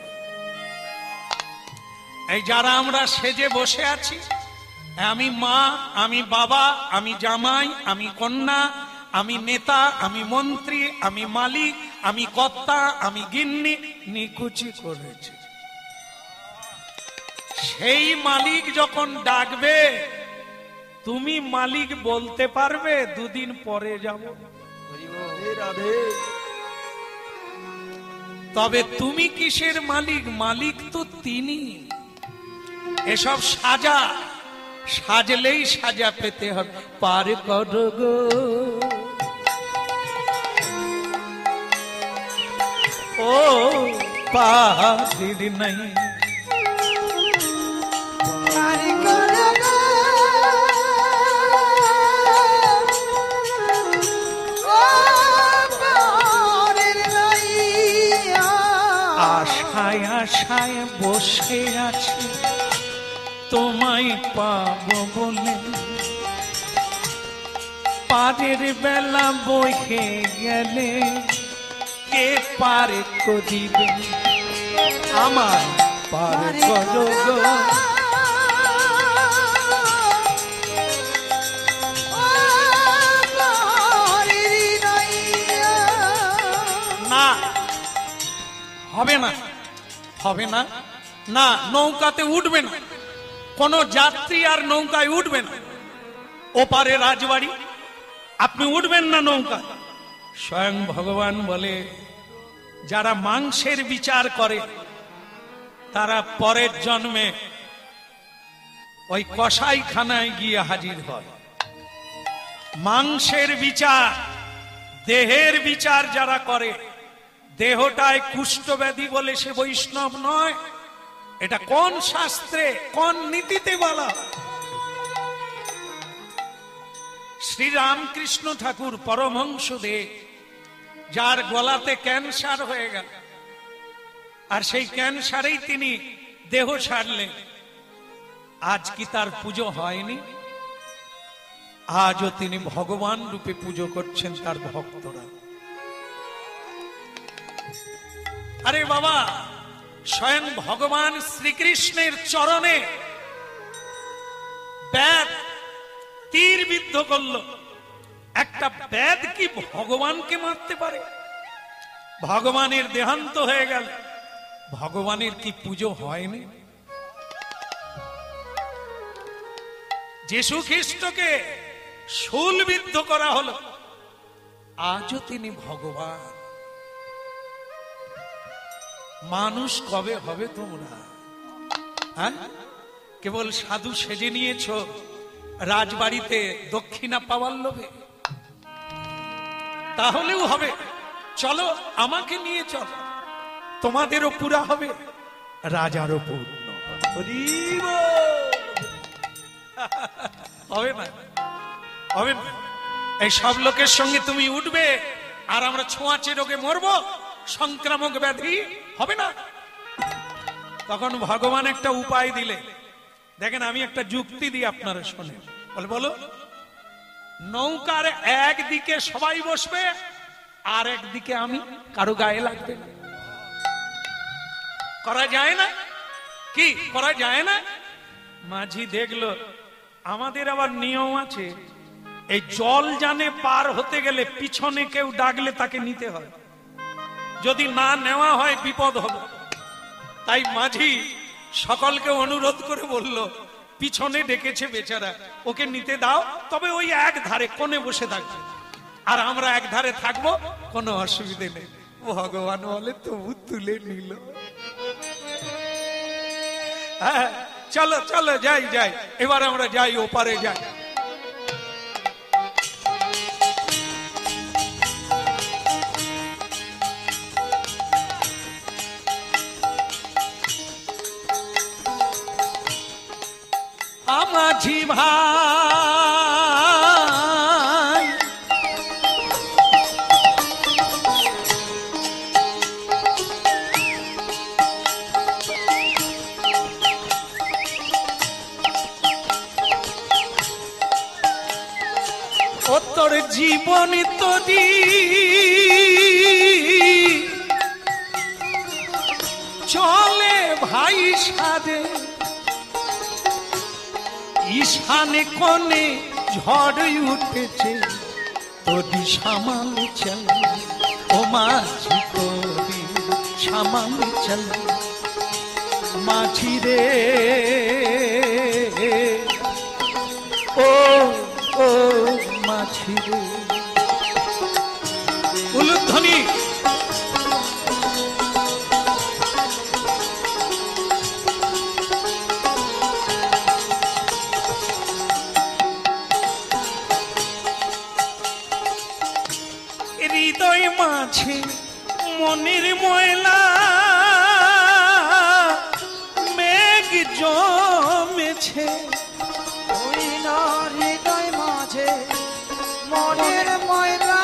এই যারা আমরা সেজে বসে আছি, আমি মা, আমি বাবা, আমি জামাই, আমি কন্যা, আমি নেতা, আমি মন্ত্রী, আমি মালিক, আমি কর্তা, আমি গিন্নি, নিকুচি করেছি। সেই মালিক যখন ডাকবে, তুমি মালিক বলতে পারবে 2 দিন পরে যাব? রাধে রাধে। তবে তুমি কিসের মালিক? মালিক তো তিনি। এসব সাজা, সাজলেই সাজা পেতে হবে। পার করো গো ও পার নাই, আরে করো গো ও পারের নাইয়া। আশায় আশায় বসে আছি তোমায় পাবো বলে, পারের বেলা বহে গেলে কে পার করিবে আমায়? পার করো গো ও পারের নাইয়া। না, হবে না, হবে না, না, নৌকাতে উঠবে না। কোন যাত্রী আর নৌকায় উঠবে না। ওপারে রাজবাড়ি, আপনি উঠবেন না নৌকায়। স্বয়ং ভগবান বলে, যারা মাংসের বিচার করে তারা পরের জন্মে ওই কসাইখানায় গিয়ে হাজির হয়। মাংসের বিচার, দেহের বিচার যারা করে, দেহটায় কুষ্ঠব্যাধি বলে সে বৈষ্ণব নয়। এটা কোন শাস্ত্রে, কোন নীতিতে বলা? শ্রী রামকৃষ্ণ ঠাকুর পরমহংসদেব, যার গলাতে ক্যান্সার হয়ে গেল, আর সেই ক্যান্সারেই তিনি দেহ ছাড়লেন। আজ কি তার পুজো হয়নি? আজও তিনি ভগবান রূপে পুজো করছেন তার ভক্তরা। আরে বাবা, স্বয়ং ভগবান শ্রীকৃষ্ণের চরণে ব্যাধ তীর বিদ্ধ করল। একটা ব্যাধ কি ভগবানকে মারতে পারে? ভগবানের দেহান্ত হয়ে গেল, ভগবানের কি পুজো হয়নি? যীশু খ্রিস্টকে শূলবিদ্ধ করা হলো, আজও তিনি ভগবান। মানুষ কবে হবে তোমরা? হ্যাঁ, কেবল সাধু সেজে নিয়েছ রাজবাড়িতে দক্ষিণা পাওয়ার লোভে? তাহলেও হবে। চলো আমাকে নিয়ে চলো, তোমাদেরও পুরা হবে, রাজারও পূর্ণ হবে না? হবে না? এই সব লোকের সঙ্গে তুমি উঠবে আর আমরা ছোঁয়াচে রোগে মরবো, সংক্রামক ব্যাধি হবে না? তখন ভগবান একটা উপায় দিলে। দেখেন, আমি একটা যুক্তি দিই, আপনারা শোনেন। বলো, নৌকার একদিকে সবাই বসবে আর একদিকে আমি, কারো গায়ে লাগবে না। করা যায় না? কি করা যায় না? মাঝি দেখলো আমাদের আবার নিয়ম আছে, এই জল জানে পার হতে গেলে পিছনে কেউ ডাকলে তাকে নিতে হয়, যদি না নেওয়া হয় বিপদ হবে। তাই মাঝি সকলকে অনুরোধ করে বলল, পিছনে ডেকেছে বেচারা, ওকে নিতে দাও, তবে ওই এক ধারে কোণে বসে থাকবে, আর আমরা এক ধারে থাকবো, কোনো অসুবিধে নেই। ভগবান বলে তবু তুলে নিল। হ্যাঁ, চলো চলো যাই যাই, এবার আমরা যাই, ওপারে যাই। মাঝি ভাই তোর জীবন তরি চলে ভাই সাদে ঈশানে কোণে ঝড় উঠেছে তোরি সামাল চল ও মাঝি তোরি সামাল চল মাঝি রে ও ও মাঝি রে উলুধ্বনি হৃদয় মাঝে মনের ময়লা মেঘ জমেছে ওই না হৃদয় মাঝে মনের ময়লা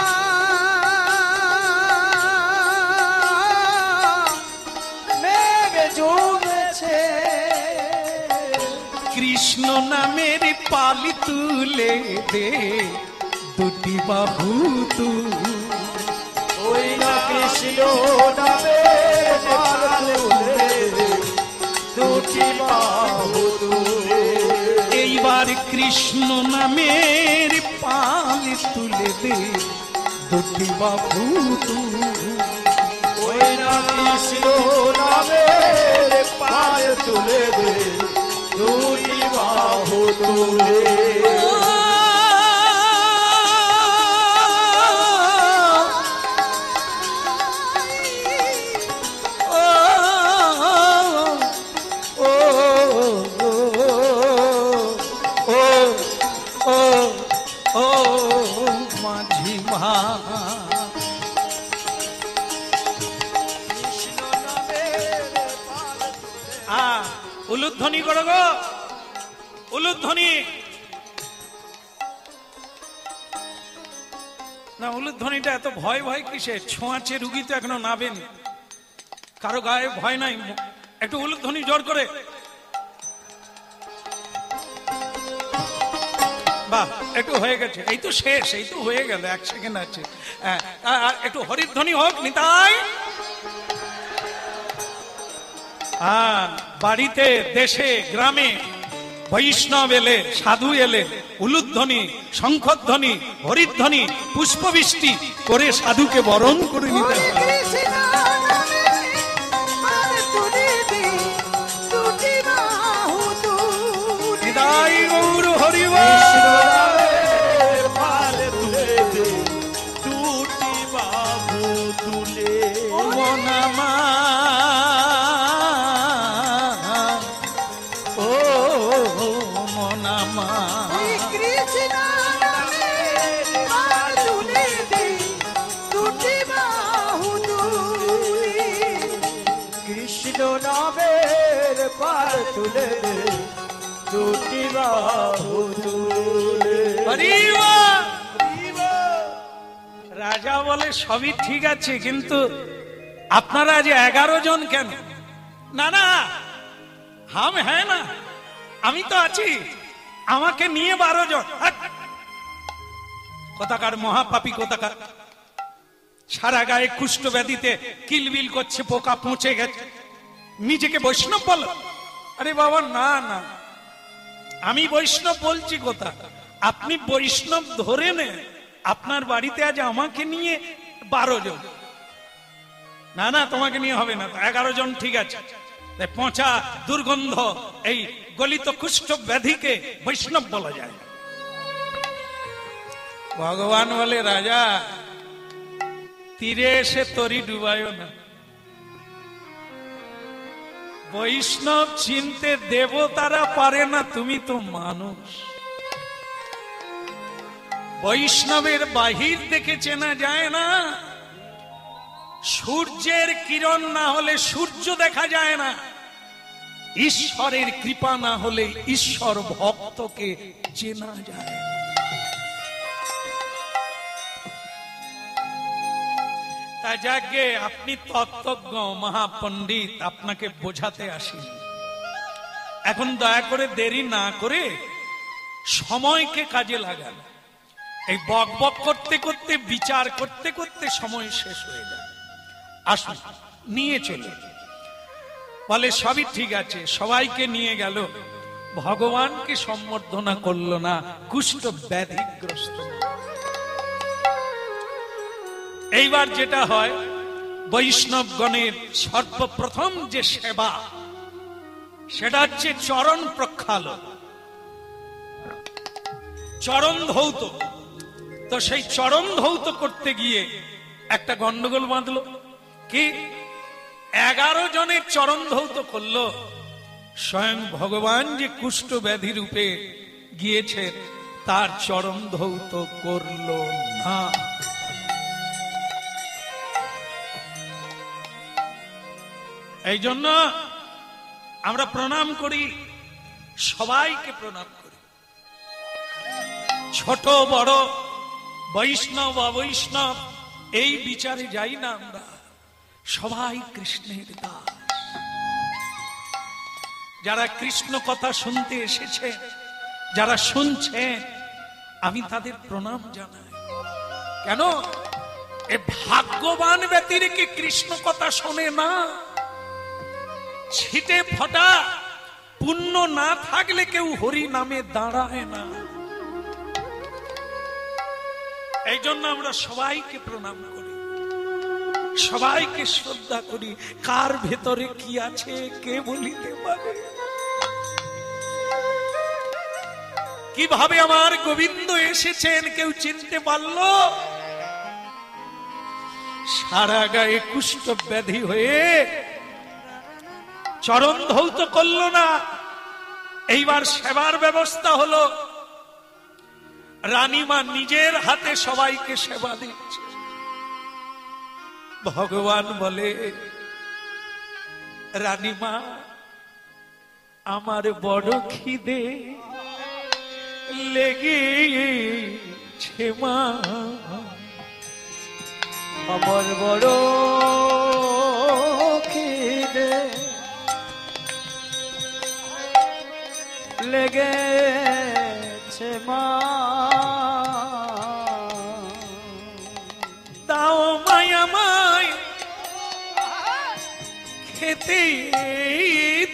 মেঘ জমেছে কৃষ্ণ নামের পালি তুলে দে দুটি বাহু তু ওই না কৃষ্ণ নামে পাল তুলে দুটি বাহু তুলে এইবার কৃষ্ণ নামের পাল তুলে দে দুটি বাহু তু ওই না কৃষ্ণ নামে পাল তুলে দে দুটি বাহু তুলে উলুধ্বনি করো গো উলুধ্বনি না উলুধ্বনিটা এত ভয় ভয় কিসে ছোঁয়াচে রুগী তো এখনো নাবেন কারো গায়ে ভয় নাই একটু উলুধ্বনি জোর করে বাহ একটু হয়ে গেছে এই তো শেষ এই তো হয়ে গেল 1 সেকেন্ড আছে একটু হরিধ্বনি হোক নিতাই বাড়িতে দেশে গ্রামে বৈষ্ণব এলে সাধু এলে উলুধ্বনি শঙ্খধ্বনি হরিধ্বনি পুষ্পবৃষ্টি করে সাধুকে বরণ করে নিতে হবে হৃদয় গৌর হরিব দুটি বাহু তুলে মনামা ও মনামা কৃষ্ণ নামের পাল তুলে দুটি বাহু তুলে রাজা বলে সবই ঠিক আছে কিন্তু আপনারা আজ 11 জন কেন না না হাম হ্যাঁ না আমি তো আছি আমাকে নিয়ে 12 জন কোথাকার মহাপাপী কোথাকার সারা গায়ে কুষ্ঠ ব্যাধিতে কিলবিল করছে পোকা পৌঁছে গেছে নিজেকে বৈষ্ণব বল আরে বাবা না না আমি বৈষ্ণব বলছি কথা আপনি বৈষ্ণব ধরে নেন আপনার বাড়িতে আজ আমাকে নিয়ে 12 জন না না তোমাকে নিয়ে হবে না 11 জন ঠিক আছে পচা দুর্গন্ধ এই গলিত কুষ্ঠ ব্যাধিকে বৈষ্ণব বলা যায় ভগবান বলে রাজা তীরে এসে তরি ডুবায় না বৈষ্ণব চিনতে দেবতারা পারে না তুমি তো মানুষ বৈষ্ণবের বাহির দেখে চেনা যায় না সূর্যের কিরণ না হলে সূর্য দেখা যায় না ঈশ্বরের কৃপা না হলে ঈশ্বর ভক্তকে চেনা যায় তা যাকে আপনি তত্ত্বজ্ঞ মহাপণ্ডিত আপনাকে বোঝাতে আসি এখন দয়া করে দেরি না করে সময়কে কাজে লাগান এই বক বক করতে করতে বিচার করতে করতে সময় শেষ হয়ে যায়। আসুন নিয়ে চলে, বলে সবই ঠিক আছে, সবাইকে নিয়ে গেল, ভগবানকে সম্বর্ধনা করলো না, কুষ্ঠ ব্যাধিগ্রস্ত। এইবার যেটা হয়, বৈষ্ণবগণের সর্বপ্রথম যে সেবা সেটা হচ্ছে চরণ প্রক্ষালন, চরণ ধৌত। তো সেই চরণ ধৌত করতে গিয়ে একটা গন্ডগোল বাঁধলো কি, 11 জনের চরণ ধৌত করলো, স্বয়ং ভগবান যে কুষ্ঠ ব্যাধি রূপে গিয়েছেন তার চরণ ধৌত করলো না। এই জন্য আমরা প্রণাম করি, সবাইকে প্রণাম করি, ছোট বড়, বৈষ্ণব অবৈষ্ণব এই বিচারে যাই না আমরা, সবাই কৃষ্ণের দাস। যারা কৃষ্ণ কথা শুনতে এসেছে, যারা শুনছেন, আমি তাদের প্রণাম জানাই। কেন? এ ভাগ্যবান ব্যক্তিকে কৃষ্ণ কথা শোনে না। ছিটে ফটা পুণ্য না থাকলে কেউ হরি নামে দাঁড়ায় না। এই জন্য আমরা সবাইকে প্রণাম করি, সবাইকে শ্রদ্ধা করি। কার ভেতরে কি আছে কে বলিতে পারে? কিভাবে আমার গোবিন্দ এসেছেন কেউ চিনতে পারলো? সারা গায়ে কুষ্ঠ ব্যাধি হয়ে চরণ ধৌত করলো না। এইবার সেবার ব্যবস্থা হলো, রানীমা নিজের হাতে সবাইকে সেবা দিচ্ছে। ভগবান বলে, রানীমা আমার বড় খিদে লেগেছে মা, আমার বড় খিদে লেগেছে মা, দাও মায়া মায় খেতে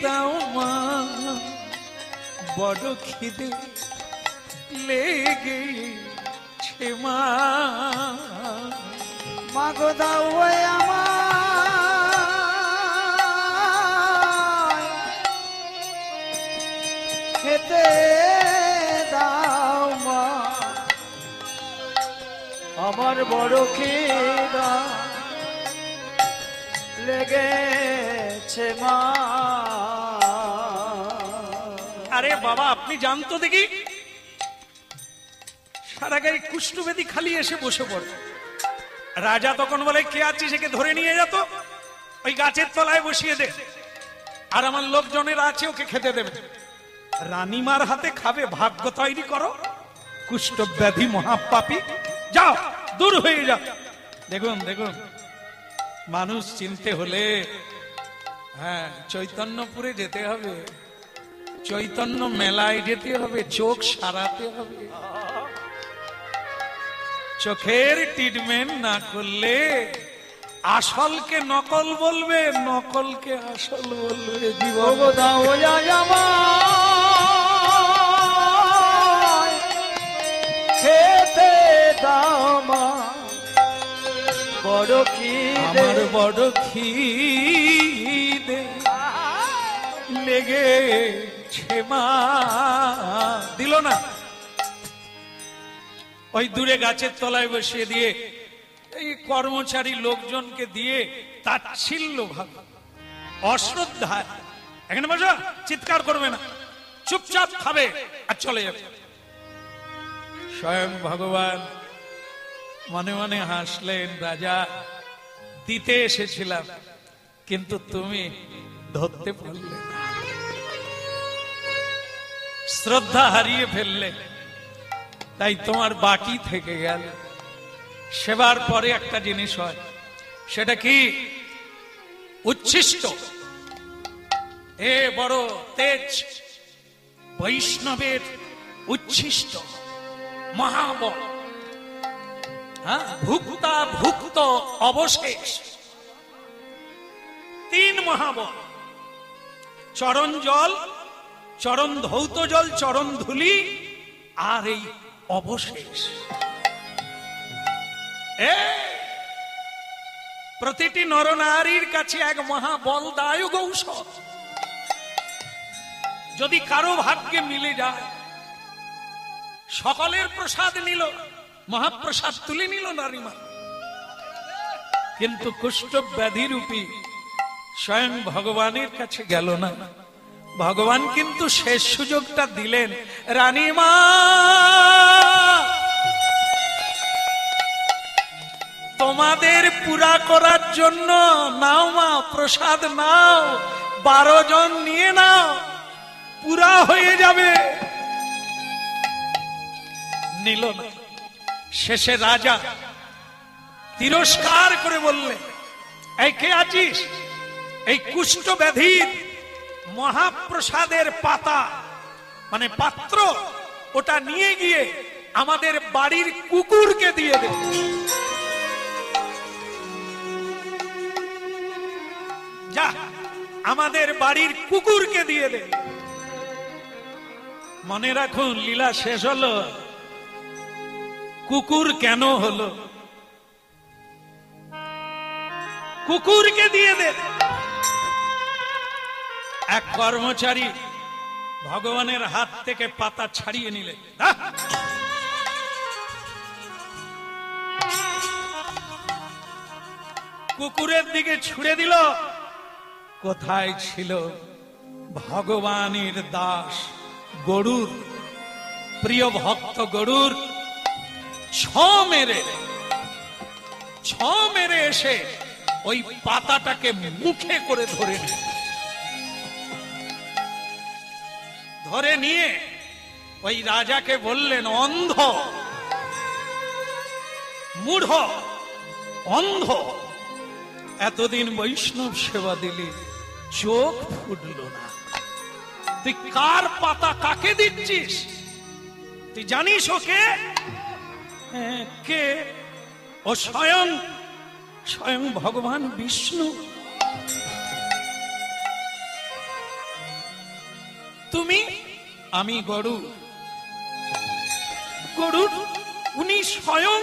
দাও মা, বড় খিদে লেগেছে মা। মাগো দাও আমার খেতে দাও মা, আমার বড় খিদা লেগেছে মা। আরে বাবা, আপনি জানতো দেখি, সারা গায়ে কুষ্ঠব্যাধি খালি এসে বসে পড়ে। রাজা তখন বলে, কে আছিস একে ধরে নিয়ে যেত, ওই গাছের তলায় বসিয়ে দে, আর আমার লোকজনের আছে ওকে খেতে দেবে। রানীমার হাতে খাবে, ভাগ্য তৈরি করো, কুষ্ঠব্যাধি মহাপাপী, যাও দূর হয়ে যাও। দেখুন দেখুন, মানুষ চিনতে হলে হ্যাঁ চৈতন্যপুরে যেতে হবে, চৈতন্য মেলায় যেতে হবে, চোখ সারাতে হবে। চোখের ট্রিটমেন্ট না করলে আসলকে নকল বলবে, নকলকে আসল বলবে। জীবন দাও আমার খেতে দাও মা, বড় খিদে আমার বড় খিদে লেগেছে মা। দিল না, ওই দূরে গাছের তলায় বসিয়ে দিয়ে এই কর্মচারী লোকজনকে দিয়ে তাচ্ছিল্য ভাবে, অশ্রদ্ধায়, এখানে বসো, চিৎকার করবে না, চুপচাপ খাবে আর চলে যাবে। স্বয়ং ভগবান মনে মনে হাসলেন, রাজা দিতে এসেছিলাম কিন্তু তুমি ধরতে পারলে না, শ্রদ্ধা হারিয়ে ফেললে, তাই তোমার বাকি থেকে গেল। সেবার পরে একটা জিনিস হয়, সেটা কি? উচ্ছিষ্ট। এ বড় তেজ বৈষ্ণবের উচ্ছিষ্ট মহাবল, হ্যাঁ, ভুক্তা ভুক্ত অবশেষ, তিন মহাবল, চরণ জল, চরণ ধৌত জল, চরণ ধুলি, আর এই অবশেষ। প্রতিটি নরনারীর কাছে এক মহাবলদায়ক ঔষধ। যদি কারো ভাগ্যে মিলে যায়, সকলের প্রসাদ নিল, মহাপ্রসাদ তুলে নিল নারীমা, কিন্তু কুষ্ঠ ব্যাধি রূপী স্বয়ং ভগবানের কাছে গেল না। ভগবান কিন্তু শেষ সুযোগটা দিলেন, রানীমা তোমাদের পুরা করার জন্য নাও মা, প্রসাদ নাও, 12 জন নিয়ে নাও, পুরা হয়ে যাবে। নিল না। শেষে রাজা তিরস্কার করে বললেন, এই কে আছিস? এই কুষ্ঠ ব্যাধির মহাপ্রসাদের পাতা মানে পাত্র, ওটা নিয়ে গিয়ে আমাদের বাড়ির কুকুরকে দিয়ে দে। যা, আমাদের বাড়ির কুকুরকে দিয়ে দে। মনে রাখুন, লীলা শেষ হলো, কুকুর কেন হলো? কুকুরকে দিয়ে দে। এক কর্মচারী ভগবানের হাত থেকে পাতা ছাড়িয়ে নিলেন, কুকুরের দিকে ছুড়ে দিল। কোথায় ছিল ভগবানের দাস গরুর, প্রিয় ভক্ত গরুর? ছ মেরে এসে ওই পাতাটাকে মুখে করে ধরে নিয়ে ওই রাজাকে বললেন, অন্ধ, মূঢ়, অন্ধ, এতদিন বৈষ্ণব সেবা দিলি, চোখ ফুটল না, তুই কার পাতা কাকে দিচ্ছিস? তুই জানিস ওকে? কে? ও স্বয়ং ভগবান বিষ্ণু। তুমি? আমি গরু। গরুর উনি স্বয়ং,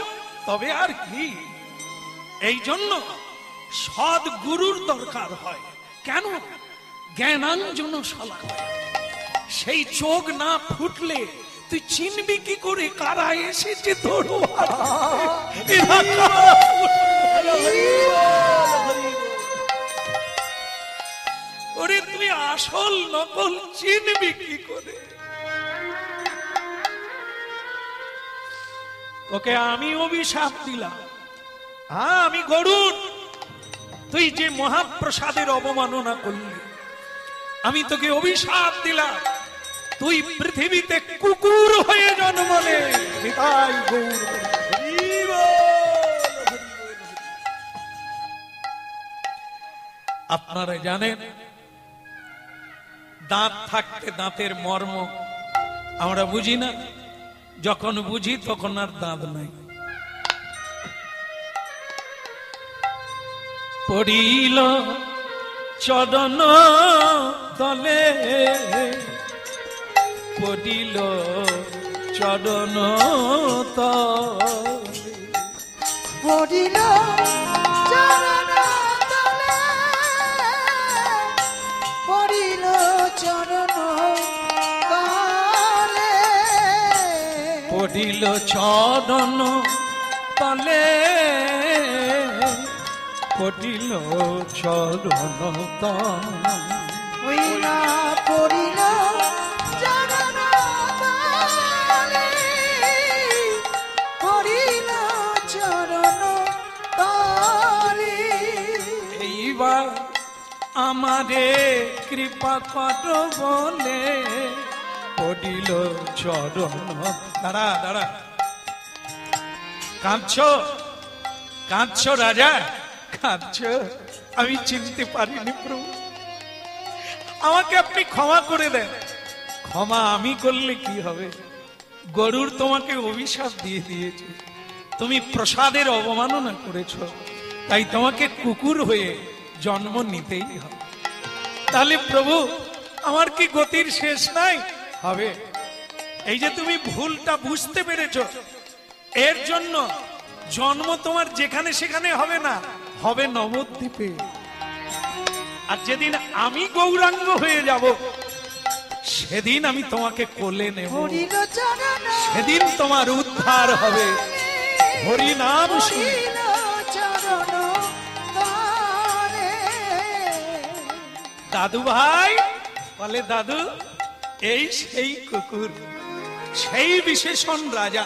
তবে আর কি? এই জন্য সৎ গুরুর দরকার হয়। কেন? জ্ঞানাঞ্জন শালা। সেই চোখ না ফুটলে তুই চিনবি কি করে কারা এসেছে তোর? ওরে তুই আসল নকল চিনবি কি করে? তোকে আমি অভিশাপ দিলাম। হ্যাঁ, আমি গরুর। তুই যে মহাপ্রসাদের অবমাননা করলি, আমি তোকে অভিশাপ দিলাম, তুই পৃথিবীতে কুকুর হয়ে জন্ম নে। নিতাই গৌর। আপনারা জানেন, দাঁত থাকতে দাঁতের মর্ম আমরা বুঝি না, যখন বুঝি তখন আর দাঁত নাই। পড়িল চরণ তলে, পড়িল চরণ তলে, পড়িল চরণ তলে, পড়িল চরণ তলে, পড়িল চরণ তলে, পড়িল চরণ তলে, ওই না পড়িল চরণ তলে, পড়িল চরণ তলে। এইবার আমারে কৃপা কর বলে পড়িল চরণ। দাঁড়া দাঁড়া, কাঁদছ রাজা, কাঁদছ? আমি চিনতে পারিনি প্রভু, আমাকে আপনি ক্ষমা করে দেন। ক্ষমা আমি করলে কি হবে? গরুর তোমাকে অভিশাপ দিয়ে দিয়েছে, তুমি প্রসাদের অবমাননা করেছ, তাই তোমাকে কুকুর হয়ে জন্ম নিতেই হবে। তাহলে প্রভু আমার কি গতির শেষ নাই? হবে। এই যে তুমি ভুলটা বুঝতে পেরেছ, এর জন্য জন্ম তোমার যেখানে সেখানে হবে না, হবে নবদ্বীপে। আর যেদিন আমি গৌরাঙ্গ হয়ে যাব, সেদিন আমি তোমাকে কোলে নেব, হরির চরণ সেদিন তোমার উদ্ধার হবে। হরি নাম শুনে হরির চরণ দ্বারে। দাদু ভাই বলে, দাদু এই সেই কুকুর, সেই বিশেষণ রাজা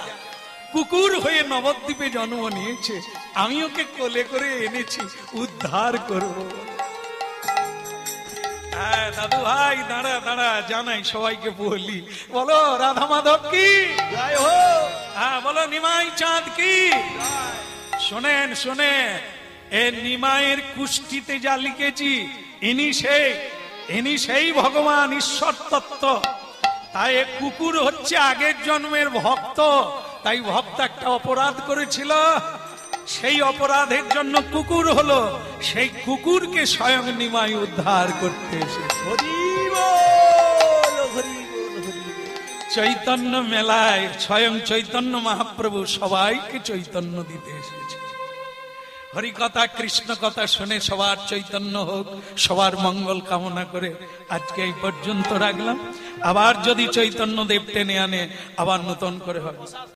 কুকুর হয়ে নবদ্বীপে জন্ম নিয়েছে, আমি ওকে কোলে করে এনেছি উদ্ধার করব। হ্যাঁ দাদু ভাই, দাঁড়া দাঁড়া, জানাই সবাইকে বলি, বলো রাধা মাধব কি জয় হোক। হ্যাঁ বলো নিমাই চাঁদ কি। শোনেন শোনেন, এ নিমাইয়ের কুষ্টিতে যা লিখেছি, ইনি সেই ভগবান ঈশ্বর তত্ত্ব। তাই এ কুকুর হচ্ছে আগের জন্মের ভক্ত, তাই ভক্ত একটা অপরাধ করেছিল, সেই অপরাধের জন্য কুকুর হলো, সেই কুকুরকে স্বয়ং নিমাই উদ্ধার করতে এসেছে। হরি বল, হরি বল, হরি বল। চৈতন্য মেলায় স্বয়ং চৈতন্য মহাপ্রভু সবাইকে চৈতন্য দিতে এসেছে। হরিকথা কৃষ্ণ কথা শুনে সবার চৈতন্য হোক, সবার মঙ্গল কামনা করে আজকে এই পর্যন্ত রাখলাম। আবার যদি চৈতন্য দেব টেনে আনে, আবার নতুন করে হবে।